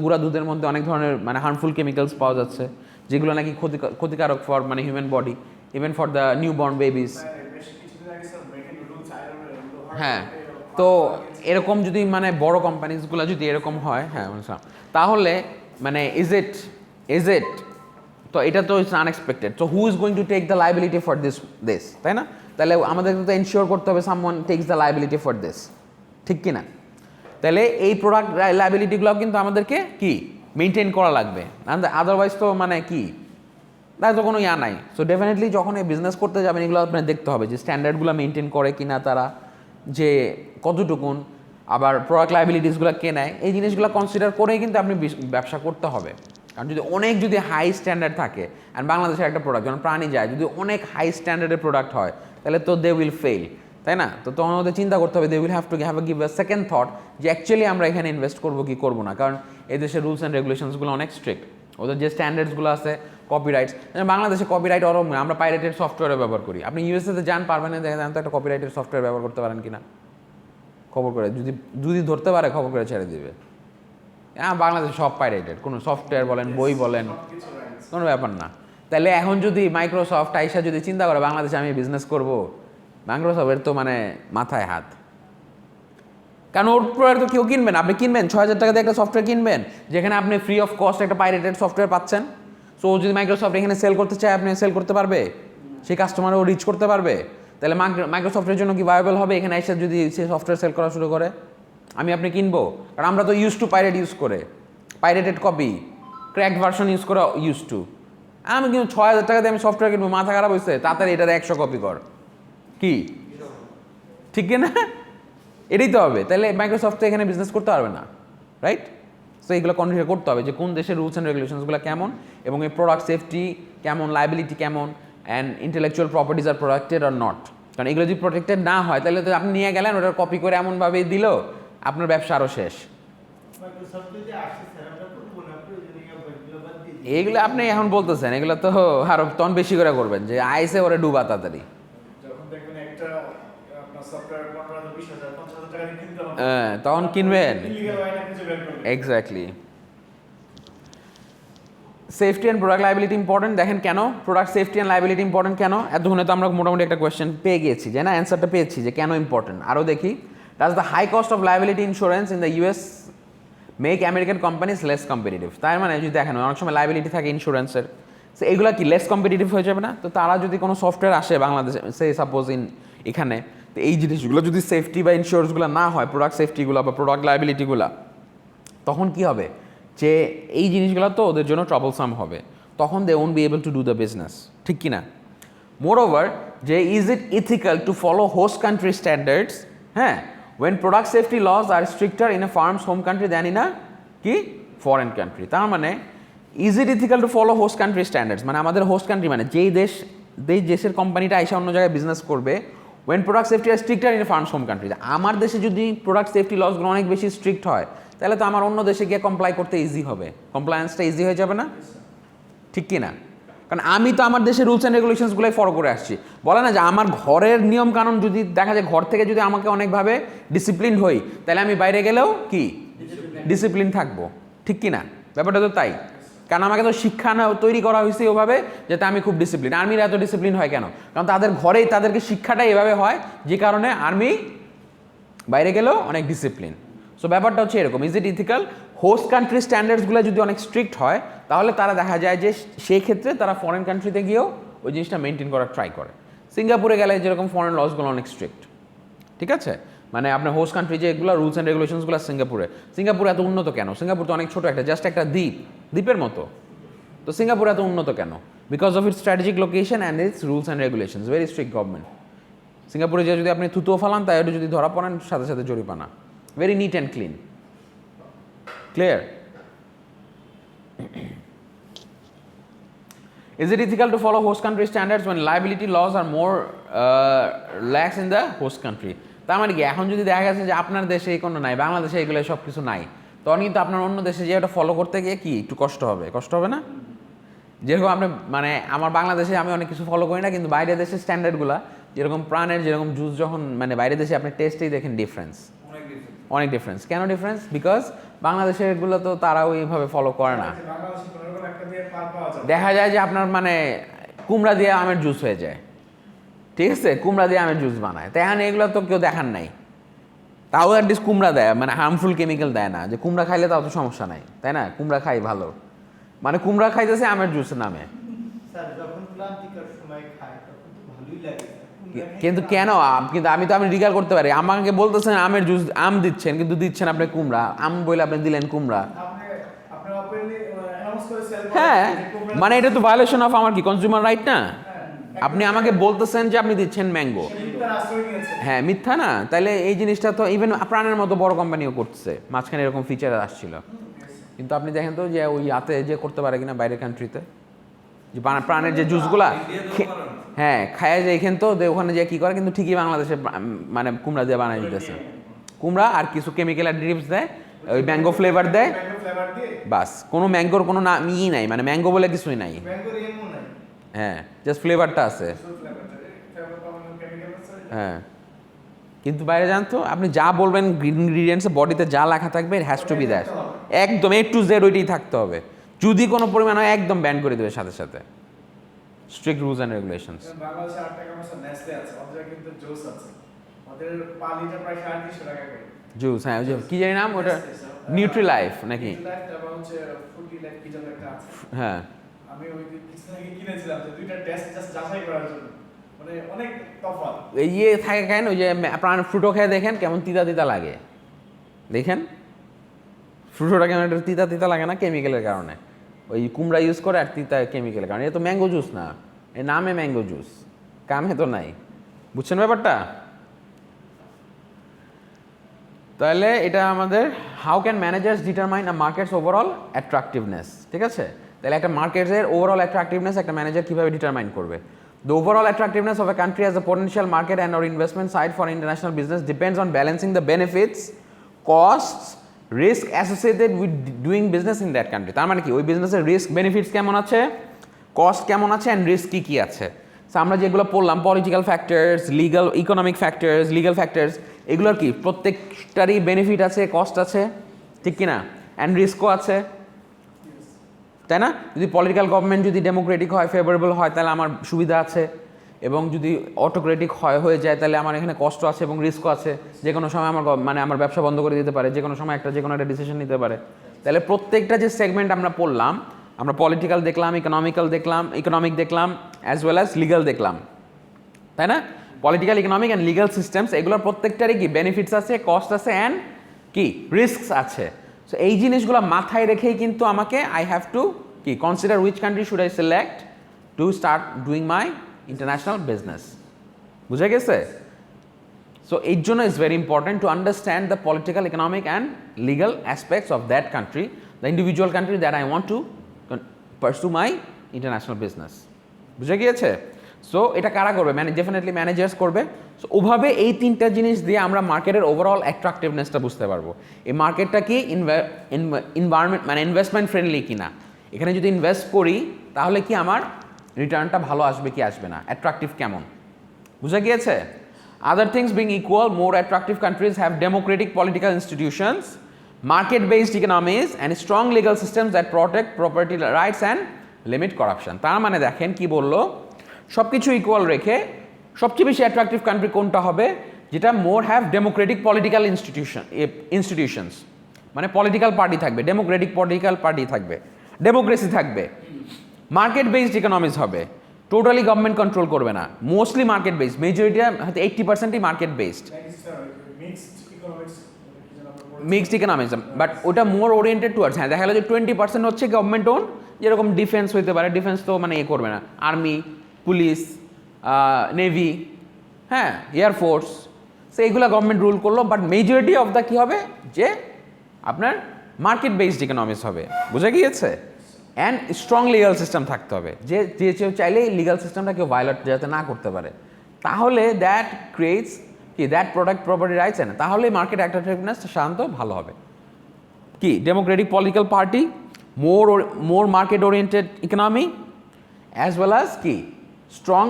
গুঁড়া দুধের মধ্যে অনেক ধরনের মানে হার্মফুল কেমিক্যালস পাওয়া যাচ্ছে, যেগুলো নাকি ক্ষতিকারক ফর মানে human body, even for the new born babies. হ্যাঁ, তো এরকম যদি মানে বড় কোম্পানিজগুলো যদি এরকম হয়, হ্যাঁ, তাহলে মানে ইজ ইট তো এটা তো it's unexpected. So who is going to take the liability for this, তাই না? তাহলে আমাদেরকে তো এনশিওর করতে হবে someone takes the liability for this, ঠিক কি না? তাহলে এই প্রোডাক্ট লাইবিলিটিগুলো কিন্তু আমাদেরকে কি মেনটেন করা লাগবে, আদারওয়াইজ তো মানে কি তাই তো কোনো নাই। সো ডেফিনেটলি যখন এই বিজনেস করতে যাবেন এগুলো আপনার দেখতে হবে যে স্ট্যান্ডার্ডগুলো মেনটেন করে কিনা তারা, যে কতটুকুন, আবার প্রোডাক্ট লাইবিলিটিসগুলো কে নেয়, এই জিনিসগুলো কনসিডার করেই কিন্তু আপনি ব্যবসা করতে হবে। কারণ যদি হাই স্ট্যান্ডার্ড থাকে, অ্যান্ড বাংলাদেশের একটা প্রোডাক্ট যেমন প্রাণী যায়, যদি অনেক হাই স্ট্যান্ডার্ডের প্রোডাক্ট হয়, তাহলে তো দে উইল ফেল, তাই না? তো তখন ওদের চিন্তা করতে হবে, they will have to give a second thought যে অ্যাকচুয়ালি আমরা এখানে ইনভেস্ট করবো কি করবো না, কারণ এদেশের রুলস অ্যান্ড রেগুলেশনসগুলো অনেক স্ট্রিক্ট, ওদের যে স্ট্যান্ডার্ডসগুলো আছে, কপিরাইটস, বাংলাদেশে কপিরাইট অরম, আমরা পাইরেটেড সফটওয়্যার ব্যবহার করি। আপনি ইউএসএতে যান, পারবেন না দেখেন তো একটা কপিরাইটেড সফটওয়্যার ব্যবহার করতে পারেন কিনা, খবর করে যদি ধরতে পারে খবর করে ছেড়ে দিবে। হ্যাঁ, বাংলাদেশে সব পাইরেটেড, কোনো সফটওয়্যার বলেন, বই বলেন, কোনো ব্যাপার না। তাহলে এখন যদি মাইক্রোসফট আইসা যদি চিন্তা করে বাংলাদেশে আমি বিজনেস করবো, মাইক্রোসফটের তো মানে মাথায় হাত, কারণ ওর প্রোডাক্ট তো কেউ কিনবেন, আপনি কিনবেন 6,000 টাকা দিয়ে একটা সফটওয়্যার কিনবেন, যেখানে আপনি ফ্রি অফ কস্ট একটা পাইরেটেড সফটওয়্যার পাচ্ছেন। সো যদি মাইক্রোসফট এখানে সেল করতে চায়, আপনি সেল করতে পারবে, সেই কাস্টমারও রিচ করতে পারবে। তাহলে মাইক্রোসফটের জন্য কি ভায়াবল হবে এখানে এসে যদি সে সফটওয়্যার সেল করা শুরু করে? আপনি কিনবো? কারণ আমরা তো ইউজ টু পাইরেট ইউজ করে, pirated copy, cracked version use করা ইউজ টু। আমি কিন্তু 6,000 টাকা দিয়ে আমি সফটওয়্যার কিনবো, মাথা খারাপ হয়েছে, তাড়াতাড়ি এটার 100 কপি কর, কি ঠিক না? এটাই তো হবে। তাহলে মাইক্রোসফট তো এখানে বিজনেস করতে পারবে না, রাইট? সো এইগুলো কনফিগার করতে হবে যে কোন দেশের রুলস অ্যান্ড রেগুলেশনসগুলো কেমন, এবং এই প্রোডাক্ট সেফটি কেমন, লাইবিলিটি কেমন, and intellectual properties R protected are not. কারণ এগুলো যদি প্রোটেক্টেড না হয় তাহলে তো আপনি নিয়ে গেলেন, ওটার কপি করে এমনভাবে দিল আপনার ব্যবসা আরও শেষ। এগুলো আপনি এখন বলতেছেন, এগুলো তো আরো তখন বেশি করে করবেন যে আইসে ওরে ডুবা তাড়াতাড়ি। তখন কিনবেন, exactly. Safety and product liability important. দেখেন কেন product safety and liability important কেন? এতক্ষণে তো আমরা মোটামুটি একটা কোয়েশ্চেন পেয়ে গিয়েছি, যে না অ্যান্সারটা পেয়েছি যে কেন ইম্পর্টেন্ট। আরও দেখি, does the high cost of liability insurance in the US make American companies less competitive? তার মানে যদি দেখেন অনেক সময় লাইবিলিটি থাকে ইন্স্যুরেন্সের, সো এগুলো কি লেস কম্পিটিটিভ হয়ে যাবে না? তো তারা যদি কোনো সফটওয়্যার আসে বাংলাদেশে, সে সাপোজ এখানে, তো এই জিনিসগুলো যদি সেফটি বা ইন্স্যুরেন্সগুলো না হয়, প্রোডাক্ট সেফটিগুলো বা প্রোডাক্ট লাইবিলিটিগুলো, তখন কি হবে যে এই জিনিসগুলো তো ওদের জন্য ট্রাবলসাম হবে, তখন they won't be able to do the business, ঠিক কি না? মোর ওভার, যে is it ethical to follow host country standards, হ্যাঁ, when product safety laws are stricter in a firm's home country than in a কি ফরেন কান্ট্রি? তার মানে is it ethical to follow host country standards, মানে আমাদের হোস্ট কান্ট্রি মানে যেই দেশের কোম্পানিটা এসে অন্য জায়গায় বিজনেস করবে, when product safety are stricter in a firm's home country, আমার দেশে যদি প্রোডাক্ট সেফটি লসগুলো অনেক বেশি স্ট্রিক্ট হয়, তাহলে তো আমার অন্য দেশে গিয়ে কমপ্লাই করতে ইজি হবে, কমপ্লায়েন্সটা ইজি হয়ে যাবে না, ঠিক কি না? কারণ আমি তো আমার দেশের রুলস অ্যান্ড রেগুলেশনসগুলোই ফলো করে আসছি। বলে না যে আমার ঘরের নিয়ম কানুন যদি দেখা যায়, ঘর থেকে যদি আমাকে অনেকভাবে ডিসিপ্লিন হই, তাহলে আমি বাইরে গেলেও কি ডিসিপ্লিন থাকবো, ঠিক কি না? ব্যাপারটা তো তাই। কারণ আমাকে তো শিক্ষা তৈরি করা হয়েছে ওভাবে যাতে আমি খুব ডিসিপ্লিন। আর্মিরা এত ডিসিপ্লিন হয় কেন? কারণ তাদের ঘরেই তাদেরকে শিক্ষাটাই এভাবে হয়, যে কারণে আর্মি বাইরে গেলেও অনেক ডিসিপ্লিন। সো ব্যাপারটা হচ্ছে এরকম, is it ethical? Host country স্ট্যান্ডার্ডসগুলো যদি অনেক স্ট্রিক্ট হয়, তাহলে তারা দেখা যায় যে সেই ক্ষেত্রে তারা ফরেন কান্ট্রিতে গিয়েও ওই জিনিসটা মেনটেন করার ট্রাই করে। সিঙ্গাপুরে গেলে যেরকম ফরেন লসগুলো অনেক স্ট্রিক্ট, ঠিক আছে? মানে আপনার হোস্ট কান্ট্রি যেগুলো রুলস অ্যান্ড রেগুলেশনসগুলো, সিঙ্গাপুর এত উন্নত কেন? সিঙ্গাপুর তো অনেক ছোটো একটা, জাস্ট একটা দ্বীপের মতো, তো সিঙ্গাপুর এত উন্নত কেন? Because of its strategic location and it's rules and regulations, very strict government. সিঙ্গাপুরে যে যদি আপনি থুতুও ফালান, তাই ওটা যদি ধরা পড়েন সাথে সাথে জরিমানা, very neat and clean. Clear? Is it ethical to follow host country standards when liability laws are more lax in the host country? তার মানে কি এখন যদি দেখা গেছে যে আপনার দেশে কোনো নাই, বাংলাদেশে এগুলো সব কিছু নাই, তখন কিন্তু আপনার অন্য দেশে যে এটা ফলো করতে গিয়ে কি একটু কষ্ট হবে না? যেরকম আপনি মানে আমার বাংলাদেশে আমি অনেক কিছু ফলো করি না, কিন্তু বাইরের দেশের স্ট্যান্ডার্ডগুলো যেরকম প্রাণের যেরকম জুস, যখন মানে বাইরের দেশে আপনি টেস্টেই দেখেন ডিফারেন্স, অনেক ডিফারেন্স। কেন ডিফারেন্স? বিকজ বাংলাদেশের এগুলো তো তারা ওইভাবে ফলো করে না। দেখা যায় যে আপনার মানে কুমড়া দিয়ে আমের জুস হয়ে যায়, ঠিক আছে? কুমড়া দিয়ে আমের জুস বানায়, তাই এখন এগুলো তো কেউ দেখান নাই। তাও অ্যাটলিস্ট কুমড়া দেয়, মানে হার্মফুল কেমিক্যাল দেয় না, যে কুমড়া খাইলে তাও তো সমস্যা নাই, তাই না? কুমড়া খাই ভালো, মানে কুমড়া খাইতেছে আমের জুসের নামে। কিন্তু কেন? কিন্তু আমি রিগাল করতে পারি, আমাকে বলতেছেন আমের জুস, আম দিচ্ছেন কিন্তু দিচ্ছেন আপনি কুমড়া, আম বলে আপনি দিলেন কুমড়া। হ্যাঁ, মানে এটা তো ভায়োলেশন অফ আমার কি কনজিউমার রাইট না? আপনি আমাকে বলতেছেন যে আপনি দিচ্ছেন ম্যাঙ্গো, হ্যাঁ মিথ্যা না? তাহলে এই জিনিসটা তো ইভেন প্রাণের মতো বড় কোম্পানিও করছে, মাঝখানে এরকম ফিচার আসছিল। কিন্তু আপনি দেখেন তো যে ওই হাতে যে করতে পারে কিনা বাইরের কান্ট্রিতে, যে প্রাণের যে জুসগুলা হ্যাঁ খায় যে এখানে, তো ওখানে যে কী করে, কিন্তু ঠিকই বাংলাদেশে মানে কুমড়া দিয়ে বানাই দিতেছে, কুমড়া আর কিছু কেমিক্যাল অ্যাডিটিভস দেয়, ওই ম্যাঙ্গো ফ্লেভার দেয়, বাস। কোনো ম্যাঙ্গোর কোনো নামই নাই, মানে ম্যাঙ্গো বলে কিছুই নাই, হ্যাঁ জাস্ট ফ্লেভারটা আছে, হ্যাঁ। কিন্তু বাইরে জানতো আপনি যা বলবেন ইনগ্রিডিয়েন্টসে বডিতে যা লেখা থাকবে it has to be that, একদম A to Z ওইটাই থাকতে হবে। যদি কোনো পরিমাণ হয় একদম ব্যান করে দেবে সাথে সাথে, স্ট্রিক্ট রুলস অ্যান্ড রেগুলেশনস। বাংলাদেশে 8 টাকা মাসে নেসলে আছে, ওদের কিন্তু জুস আছে, ওদের পালিটা প্রায় 350 টাকা করে জুস, হ্যাঁ ওই যে কি জানি নাম ওটা, নিউট্রি লাইফ নাকি, তারপর হচ্ছে ফুডি লাইফ কি যেন একটা আছে, হ্যাঁ আমি ওই কিছু আগে কিনেছিলাম, তো দুইটা টেস্ট জাস্ট যাচাই করার জন্য, মানে অনেক তফাৎ। এই ইয়ে থাকে কেন, ওই যে আপনার ফ্রুটো খেয়ে দেখেন কেমন তিতা তিতা লাগে, দেখেন ফ্রুটোটা কেমন একটা তিতা তিতা লাগে না, কেমিক্যালের কারণে। ওই কুমড়া ইউজ করে আর তিতা কেমিক্যালের কারণে। এটা তো ম্যাঙ্গো জুস না, এর নামে ম্যাঙ্গো জুস, কামে তো নাই। বুঝছেন ব্যাপারটা? তাহলে এটা আমাদের how can managers determine a markets overall attractiveness, ঠিক আছে? তাহলে একটা মার্কেটের ওভারঅল অ্যাট্রাকটিভনেস একটা ম্যানেজার কীভাবে ডিটারমাইন করবে? The overall attractiveness of a country as a potential market and or investment site for international business depends on balancing the benefits, costs, risk associated with doing business in that country. তার মানে কি, ওই বিজনেসের রিস্ক বেনিফিটস কেমন আছে, কস্ট কেমন আছে, অ্যান্ড রিস্ক কী কী আছে। সো আমরা যেগুলো পড়লাম, political factors, legal economic factors, legal factors, এগুলোর কি প্রত্যেকটারই বেনিফিট আছে, কস্ট আছে, ঠিক কি না, অ্যান্ড রিস্কও আছে, তাই না? যদি পলিটিক্যাল গভর্নমেন্ট যদি ডেমোক্রেটিক হয়, ফেভারেবল হয়, তাহলে আমার সুবিধা আছে, এবং যদি অটোক্রেটিক হয়ে যায় তাহলে আমার এখানে কষ্ট আছে এবং রিস্কও আছে। যে কোনো সময় আমার মানে আমার ব্যবসা বন্ধ করে দিতে পারে, যে কোনো সময় যে কোনো একটা ডিসিশন নিতে পারে। তাহলে প্রত্যেকটা যে সেগমেন্ট আমরা পড়লাম, আমরা পলিটিক্যাল দেখলাম, ইকোনমিক দেখলাম, অ্যাজ ওয়েল অ্যাজ লিগাল দেখলাম, তাই না? Political, economic and legal systems, এগুলোর প্রত্যেকটারই কি বেনিফিটস আছে, কস্ট আছে, অ্যান্ড কি রিস্কস আছে। সো এই জিনিসগুলো মাথায় রেখেই কিন্তু আমাকে আই হ্যাভ টু কি consider which country should I select to start doing my international business. বুঝে গেছে? সো এর জন্য is very important to understand the political, economic and legal aspects of that country, the individual country that I want to পারসু my international business. বুঝে গিয়েছে? সো এটা কারা করবে? ডেফিনেটলি ম্যানেজার্স করবে। সো ওভাবে এই তিনটা জিনিস দিয়ে আমরা মার্কেটের ওভারঅল অ্যাট্রাকটিভনেসটা বুঝতে পারবো। এই মার্কেটটা কি এনভায়রনমেন্ট মানে ইনভেস্টমেন্ট ফ্রেন্ডলি কিনা, এখানে যদি ইনভেস্ট করি তাহলে কি আমার রিটার্নটা ভালো আসবে কি আসবে না, অ্যাট্রাকটিভ কেমন। বুঝা গিয়েছে? Other things being equal, more attractive countries have democratic political institutions, market based economies and strong legal systems that protect property rights and limit corruption. তার মানে দেখেন কি বললো, সব কিছু ইকুয়াল রেখে সবচেয়ে বেশি অ্যাট্রাকটিভ কান্ট্রি কোনটা হবে? যেটা more have democratic political institutions, মানে পলিটিক্যাল পার্টি থাকবে, ডেমোক্রেটিক পলিটিক্যাল পার্টি থাকবে, ডেমোক্রেসি থাকবে, মার্কেট বেসড ইকোনমিক্স হবে, টোটালি গভর্নমেন্ট কন্ট্রোল করবে না, মোস্টলি মার্কেট বেসড, মেজরিটি হয়তো 80%ই market based, mixed economics, but ওটা মোর ওরিয়েন্টেড টুয়ার্ডস, হ্যাঁ দেখা গেলো যে 20% হচ্ছে গভর্নমেন্ট ওন, যেরকম ডিফেন্স হইতে পারে, ডিফেন্স তো মানে এ করবে না, আর্মি, পুলিশ, নেভি, হ্যাঁ এয়ারফোর্স, সো এইগুলো গভর্নমেন্ট রুল করলো, বাট মেজরিটি অফ দ্য কী হবে যে আপনার মার্কেট বেসড ইকোনমিক্স হবে। বুঝা গিয়েছে? অ্যান্ড স্ট্রং লিগাল সিস্টেম থাকতে হবে, যে যে চাইলেই লিগাল সিস্টেমটা কেউ ভায়োলেট যাতে না করতে পারে, তাহলে দ্যাট ক্রিয়েটস কি দ্যাট প্রোডাক্ট প্রপার্টি রাইটস, না তাহলে মার্কেট অ্যাট্রাকটিভনেস সাধারণত ভালো হবে। কি democratic political party, more market oriented economy, as well as কি strong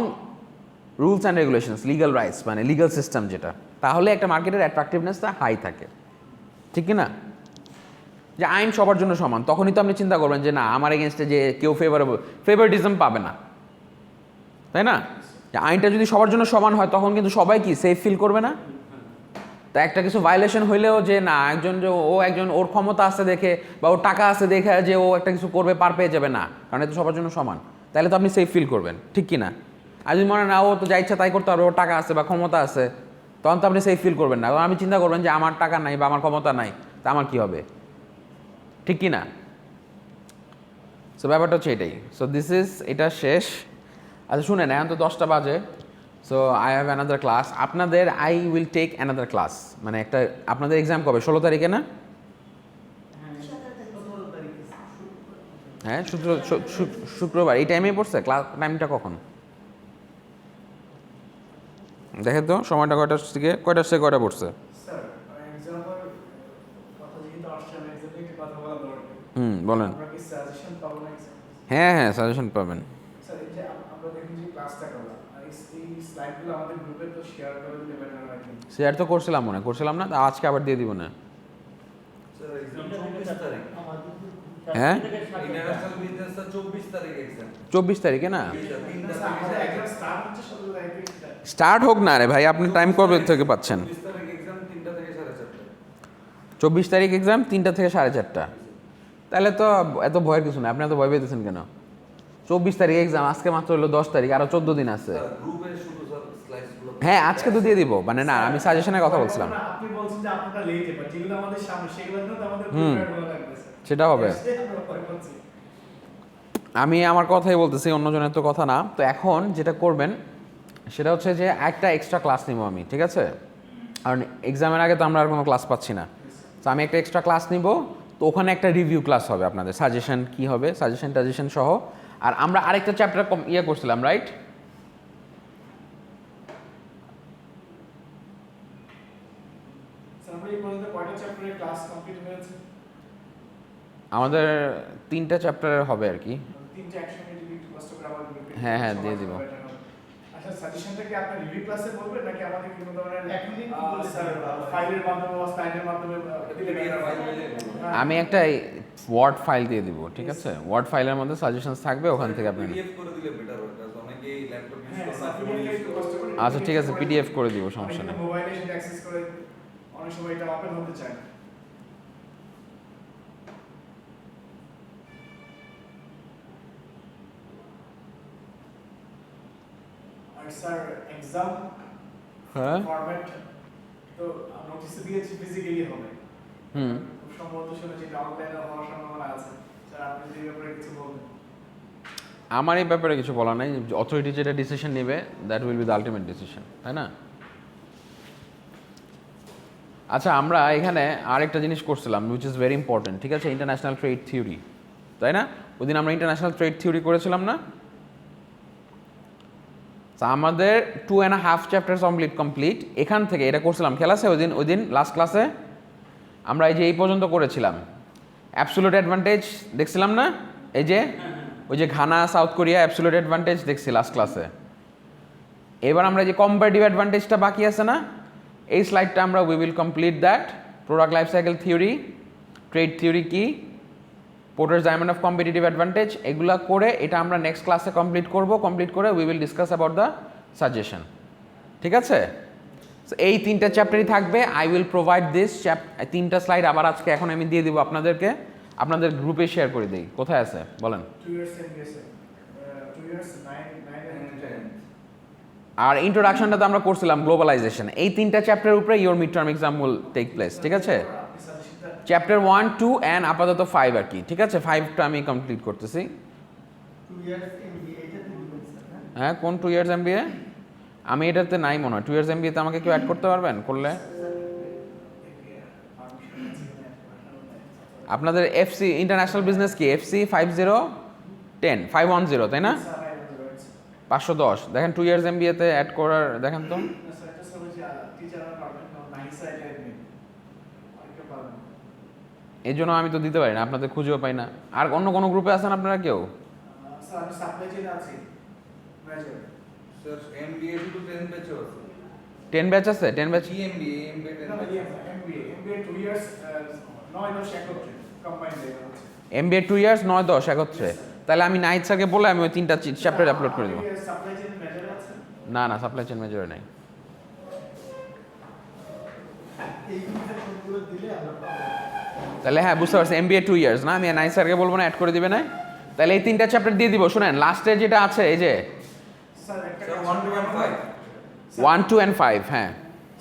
rules and regulations, legal rights মানে লিগাল সিস্টেম যেটা, তাহলে একটা মার্কেটের অ্যাট্রাকটিভনেসটা হাই থাকে, ঠিক কি না? যে আইন সবার জন্য সমান, তখনই তো আপনি চিন্তা করবেন যে না আমার এগেনস্টে যে কেউ ফেভারিটিজম পাবে না, তাই না? যে আইনটা যদি সবার জন্য সমান হয় তখন কিন্তু সবাই কি সেফ ফিল করবে না? তা একটা কিছু ভায়োলেশন হইলেও যে না একজন যে একজন ওর ক্ষমতা আছে দেখে বা ওর টাকা আছে দেখে যে ও একটা কিছু করবে পার পেয়ে যাবে না, কারণ এটা সবার জন্য সমান, তাহলে তো আপনি সেফ ফিল করবেন, ঠিক কি না? আর যদি মনে না ও তো যা ইচ্ছা তাই করতে পারবে, ওর টাকা আছে বা ক্ষমতা আছে, তখন তো আপনি সেফ ফিল করবেন না, কারণ আপনি চিন্তা করবেন যে আমার টাকা নাই বা আমার ক্ষমতা নাই, তা আমার কী হবে, ঠিক কি না? সো ব্যাপারটা হচ্ছে এটাই। সো দিস ইজ, এটা শেষ। আচ্ছা শুনেন, এখন তো 10টা বাজে, so I have another class আপনাদের, I will take another class, মানে একটা আপনাদের এক্সাম কবে? 16 তারিখে না? হ্যাঁ শুক্রবার। এই টাইমেই পড়ছে ক্লাস, টাইমটা কখন দেখেন তো, সময়টা কয়টার থেকে কয়টা পড়ছে? বলেন। হ্যাঁ হ্যাঁ সাজেশন পাবেন। শেয়ার তো করছিলাম না, আজকে আবার দিয়ে দিব না। হ্যাঁ 24 তারিখে না, স্টার্ট হোক না রে ভাই, আপনি টাইম কবে থেকে পাচ্ছেন? 24 তারিখ এক্সাম, 3টা থেকে 4:30। তাহলে তো এত ভয়ের কিছু না, আপনি এত ভয় পেতেছেন কেন? 24 তারিখ এক্সাম, আজকে মাত্র হলো 10 তারিখ, আরো 14 দিন আছে। হ্যাঁ আজকে তো দিয়ে দিব, মানে না আমি সাজেশনের কথা বলছিলাম। আপনি বলছেন যে আপনারা লেটে, বাট যেগুলো আমাদের সামনে সেগুলো তো আমাদের প্রিপেয়ার করা লাগবে। সেটা হবে। আমি আমার কথাই বলতেছি, অন্যজনের তো কথা না। তো এখন যেটা করবেন সেটা হচ্ছে যে একটা এক্সট্রা ক্লাস নিব আমি, ঠিক আছে? কারণ এক্সামের আগে তো আমরা আর কোনো ক্লাস পাচ্ছি না। তো আমি একটা এক্সট্রা ক্লাস নিব, তো ওখানে একটা রিভিউ ক্লাস হবে আপনাদের, সাজেশন কি হবে, সাজেশন সহ। আর আমরা আরেকটা চ্যাপ্টার ইয়ে করছিলাম, রাইট? আমাদের 3টা চ্যাপ্টারের হবে আর কি। হ্যাঁ হ্যাঁ দিয়ে দিব। আচ্ছা, সাজেশনটা কি আপনি রিভিউ ক্লাসে বলবেন নাকি আমাদের কোনো ধরনের ফাইলের মাধ্যমে বা স্লাইডের মাধ্যমে আমি একটা ওয়ার্ড ফাইল দিয়ে দিব, ঠিক আছে? ওয়ার্ড ফাইলের মধ্যে সাজেশনস থাকবে, ওখান থেকে আপনি পিডিএফ করে দিলে বেটার হয়, কারণ অনেকেই ল্যাপটপ ইউজ করে না। আচ্ছা ঠিক আছে, পিডিএফ করে দিব, সমস্যা নেই। মোবাইলে সেটা অ্যাক্সেস করে অনেক সময় এটা ওপেন হতে চায় না। আর স্যার এক্সাম হ্যাঁ ফরম্যাট তো নোটিস দিয়েছি ফিজিক্যালি হবে। খুব সম্ভবত শুনেছি যে অনলাইনে হওয়ার সম্ভাবনা আছে। স্যার আপনি যদি এই ব্যাপারে কিছু বলবেন। আমার এই ব্যাপারে কিছু বলা নাই, অথরিটি যেটা ডিসিশন নেবে that will B the ultimate decision, তাই না? আচ্ছা আমরা এখানে আরেকটা জিনিস করছিলাম উইচ ইজ ভেরি ইম্পর্টেন্ট, ঠিক আছে? ইন্টারন্যাশনাল ট্রেড থিওরি, তাই না? ওই দিন আমরা ইন্টারন্যাশনাল ট্রেড থিওরি করেছিলাম না? তা আমাদের 2.5 চ্যাপ্টার কমপ্লিট। এখান থেকে এটা করছিলাম, খেয়াল আছে ওই দিন লাস্ট ক্লাসে আমরা এই যে এই পর্যন্ত করেছিলাম। অ্যাবসোলিউট অ্যাডভান্টেজ দেখছিলাম না? এই যে ওই যে Ghana south Korea absolute advantage দেখছি লাস্ট ক্লাসে। এবার আমরা যে কম্পারেটিভ অ্যাডভান্টেজটা বাকি আছে না, এই স্লাইডটা আমরা we will complete that. Product life cycle theory, trade theory কি, পোর্টারস ডায়মন্ড অফ কম্পিটিটিভ অ্যাডভান্টেজ, এগুলা করে এটা আমরা নেক্সট ক্লাসে কমপ্লিট করব। কমপ্লিট করে we will discuss about the suggestion, ঠিক আছে? এই 3টা চ্যাপ্টারই থাকবে। আই উইল প্রোভাইড দিস 3টা স্লাইড আবার আজকে এখন আমি দিয়ে দিব আপনাদেরকে, আপনাদের গ্রুপে শেয়ার করে দিই। কোথায় আছে বলেন? 2 ইয়ার্স MBA 2 ইয়ার্স 9 and 10। আর ইন্ট্রোডাকশনটা তো আমরা করছিলাম গ্লোবালাইজেশন। এই 3টা চ্যাপ্টারের উপরে your mid term exam will take place, ঠিক আছে? চ্যাপ্টার 1, 2 অ্যান্ড আপাতত 5 আর কি, ঠিক আছে? 5টা আমি কমপ্লিট করতেছি। 2 ইয়ার্স MBA এটাতে দিবেন স্যার? হ্যাঁ কোন 2 ইয়ার্স MBA? আমি এটাতে নাই মনে হয়। 2 ইয়ার্স MBA তে আমাকে কেউ অ্যাড করতে পারবেন? করলে আপনাদের এফসি ইন্টারন্যাশনাল বিজনেস কি এফসি 510 তাই না? 510 দেখেন 2 ইয়ার্স MBA তে অ্যাড করার দেখেন তো। এই জন্য আমি তো দিতে পারি না, আপনাদের খুঁজেও পাই না। আর অন্য কোনো গ্রুপে আছেন আপনারা কেউ? স্যার আমি সাপ্লাই চেইনে আছি মেজর। স্যার এমবিএ টু 10 ব্যাচও আছে। 10 ব্যাচ আছে? 10 ব্যাচ জি এমবিএ MBA 2 ইয়ার্স 9-10 একত্রে কম্বাইন্ড হচ্ছে। MBA 2 ইয়ার্স 9-10 একত্রে। তাহলে আমি নাইট স্যারকে বলে আমি ওই 3টা চ্যাপ্টার আপলোড করে দেব। সাপ্লাই চেইন মেজর আছে? না না সাপ্লাই চেইন মেজরে নাই। এই কোডগুলো দিলে আমরা পাবো। তাহলে হ্যাঁ বুঝতে পারছি, MBA 2 ইয়ার্স না, আমি নাইট স্যারকে বলবো না অ্যাড করে দিবে না। তাহলে এই 3টা চ্যাপ্টার দিয়ে দিব। শুনেন লাস্টে যেটা আছে এই যে স্যার একটা স্যার 1 2 and 5 1 2 and 5 হ্যাঁ।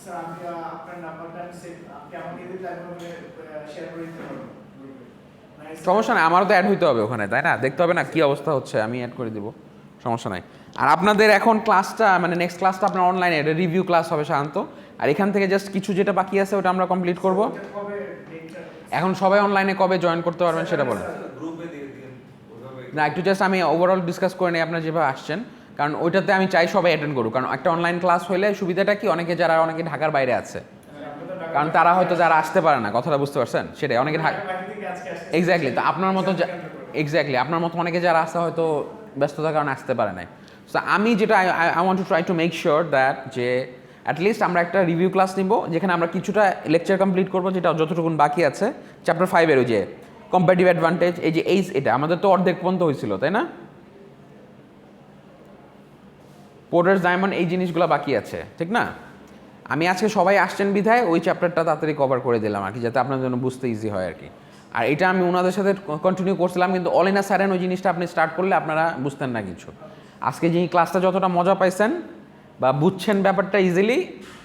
স্যার আমি আপনার নাম্বারটা সেভ আপনি আমাকে দিলে আমি শেয়ার করে দিতে পারবো। সমস্যা নাই, আমারও তো অ্যাড হইতে হবে ওখানে, তাই না? দেখতে হবে না কি অবস্থা হচ্ছে, আমি অ্যাড করে দিব, সমস্যা নাই। আর আপনাদের এখন ক্লাসটা মানে নেক্সট ক্লাসটা আপনার অনলাইনে এটা রিভিউ ক্লাস হবে সাধারণত। আর এখান থেকে জাস্ট কিছু যেটা বাকি আছে ওটা আমরা কমপ্লিট করব। এখন সবাই অনলাইনে কবে জয়েন করতে পারবেন সেটা বলেন। গ্রুপে দিয়ে দিন ওভাবে। না একটু জাস্ট আমি ওভারঅল ডিসকাস করে নিই আপনারা যেভাবে আসছেন, কারণ ওইটাতে আমি চাই সবাই অ্যাটেন্ড করুক। কারণ একটা অনলাইন ক্লাস হলে সুবিধাটা কি, অনেকে ঢাকার বাইরে আছে, কারণ তারা হয়তো যারা আসতে পারে না, কথাটা বুঝতে পারছেন? সেটাই অনেকে এক্স্যাক্টলি। তো আপনার মতো এক্স্যাক্টলি আপনার মতো অনেকে যারা আসতে হয়তো ব্যস্ততার কারণে আসতে পারে নাই। সো আমি যেটা I want to try to make sure that যে অ্যাটলিস্ট আমরা একটা রিভিউ ক্লাস নিব যেখানে আমরা কিছুটা লেকচার কমপ্লিট করবো, যেটা যতটুকুন বাকি আছে চ্যাপ্টার 5-এর ওই যে কম্পারেটিভ অ্যাডভান্টেজ, এই যে এটা আমাদের তো অর্ধেক পর্যন্ত হয়েছিল, তাই না? পোর্টারস ডায়মন্ড এই জিনিসগুলো বাকি আছে, ঠিক না? আমি আজকে সবাই আসছেন বিধায় ওই চ্যাপ্টারটা তাড়াতাড়ি কভার করে দিলাম আর কি, যাতে আপনার জন্য বুঝতে ইজি হয় আর কি। আর এটা আমি ওনাদের সাথে কন্টিনিউ করছিলাম, কিন্তু অলিনা স্যারেন ওই জিনিসটা আপনি স্টার্ট করলে আপনারা বুঝতেন না কিছু। আজকে যে ক্লাসটা যতটা মজা পাইছেন বা বুঝছেন ব্যাপারটা ইজিলি,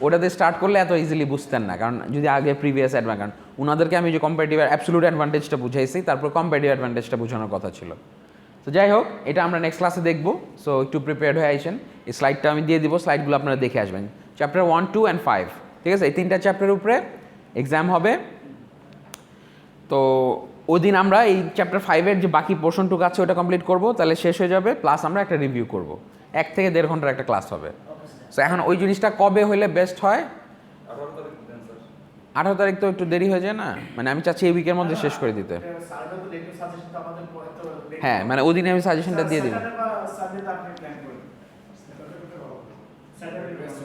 ওটাতে স্টার্ট করলে এত ইজিলি বুঝতেন না, কারণ যদি আগে প্রিভিয়াস অ্যাডভান্টেজ, কারণ ওনাদেরকে আমি যে কম্পারেটিভ অ্যাবসলিউট অ্যাডভান্টেজটা বুঝাইছি, তারপর কম্পারেটিভ অ্যাডভান্টেজটা বোঝানোর কথা ছিল। তো যাই হোক, এটা আমরা নেক্সট ক্লাসে দেখবো। সো একটু প্রিপেয়ার্ড হয়ে আইসেন। এই স্লাইডটা আমি দিয়ে দিব, স্লাইডগুলো আপনারা দেখে আসবেন। চ্যাপ্টার 1, 2 অ্যান্ড 5, ঠিক আছে? এই 3টা চ্যাপ্টারের উপরে এক্সাম হবে। তো ওই দিন আমরা এই চ্যাপ্টার 5-এর যে বাকি পোর্শনটুকু আছে ওটা কমপ্লিট করবো, তাহলে শেষ হয়ে যাবে, প্লাস আমরা একটা রিভিউ করব। 1 থেকে 1.5 ঘন্টার একটা ক্লাস হবে। সো এখন ওই জিনিসটা কবে হলে বেস্ট হয়? 18 তারিখ দেন স্যার। 18 তারিখ তো একটু দেরি হয়ে যায় না? মানে আমি চাচ্ছি এই উইকের মধ্যে শেষ করে দিতে। স্যাররা তো দেখুন সাজেশনটা আমাদের পরে তো দেখুন। হ্যাঁ, মানে ওই দিনে আমি সাজেশনটা দিয়ে দিব। স্যাটারডে বা সানডেতে আপনি প্ল্যান করুন। Saturday best.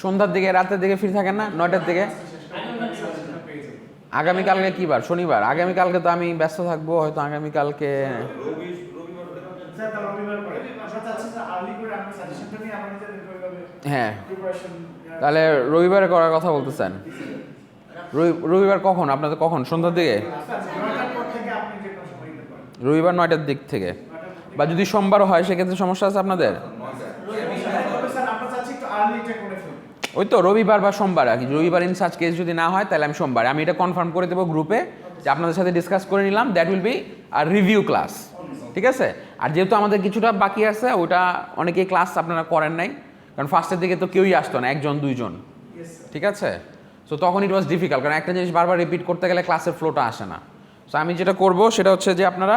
সন্ধ্যার দিকে, রাতের দিকে ফ্রি থাকেন না? 9টার দিকে? আগামীকালকে কী বার? শনিবার। আগামীকালকে তো আমি ব্যস্ত থাকবো, হয়তো আগামীকালকে। রবিবার স্যার তাহলে রবিবার করে আমরা চাচ্ছি যে আর্লি করে আমরা সাজেশনটা নিয়ে আমরা নিজেদের ওইভাবে হ্যাঁ, প্রিপারেশন। তাহলে রবিবারে করার কথা বলতেছেন? রবিবার কখন আপনাদের? কখন? সন্ধ্যার দিকে? স্যার 9টার পর থেকে আপনি যে কোনো সময় নিতে পারেন। রবিবার 9টার দিক থেকে, বা যদি সোমবারও হয় সেক্ষেত্রে সমস্যা আছে আপনাদের? স্যার আমরা চাচ্ছি একটু আর্লিটা করে ফেলুন। ওই তো রবিবার বা সোমবার আর কি। রবিবার ইন সাচ কেস যদি না হয় তাহলে আমি সোমবার, আমি এটা কনফার্ম করে দেবো গ্রুপে, যে আপনাদের সাথে ডিসকাস করে নিলাম, that will be our review class, ঠিক আছে? আর যেহেতু আমাদের কিছুটা বাকি আছে, ওটা অনেকেই ক্লাস আপনারা করেন নাই, কারণ ফার্স্টের দিকে তো কেউই আসতো না, 1 জন 2 জন, ঠিক আছে? সো তখন ইট ওয়াজ ডিফিকাল্ট, কারণ একটা জিনিস বারবার রিপিট করতে গেলে ক্লাসের ফ্লোটা আসে না। সো আমি যেটা করব সেটা হচ্ছে যে আপনারা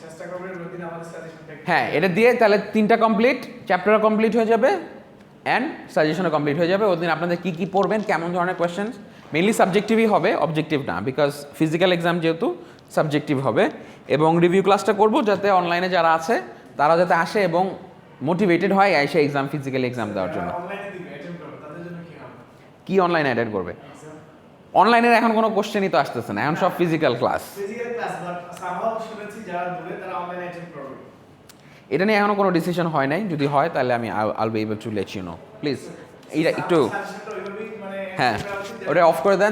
চেষ্টা করবেন ওই দিন আমাদের সাজেশনটা। হ্যাঁ, এটা দিয়ে তাহলে 3টা কমপ্লিট, চ্যাপ্টারও কমপ্লিট হয়ে যাবে অ্যান্ড সাজেশনও কমপ্লিট হয়ে যাবে। ওদিন আপনাদের কী কী পড়বেন, কেমন ধরনের কোয়েশ্চেন্স, মেইনলি সাবজেক্টিভই হবে, অবজেক্টিভ না, বিকজ ফিজিক্যাল এক্সাম যেহেতু সাবজেক্টিভ হবে। এবং রিভিউ ক্লাসটা করব যাতে অনলাইনে যারা আছে তারা যাতে আসে এবং মোটিভেটেড হয় এসে এক্সাম, ফিজিক্যাল এক্সাম দেওয়ার জন্য। অনলাইনে দিবে অ্যাটেম্প করবে, তাদের জন্য কি হবে? কি অনলাইনে অ্যাটেন্ড করবে? অনলাইনের এখন কোনো কোশ্চেনই তো আসতেছে না, এখন সব physical class. Physical class, but somehow শুনেছি যারা দূরে তারা অনলাইনে অ্যাটেম্প করবে। এটা নিয়ে এখনো কোনো ডিসিশন হয় নাই, যদি হয় তাহলে আমি I'll be able to let you know, please. এইটা একটু সাজেশনটা ওইভাবেই মানে হ্যাঁ, ওটা অফ করে দেন।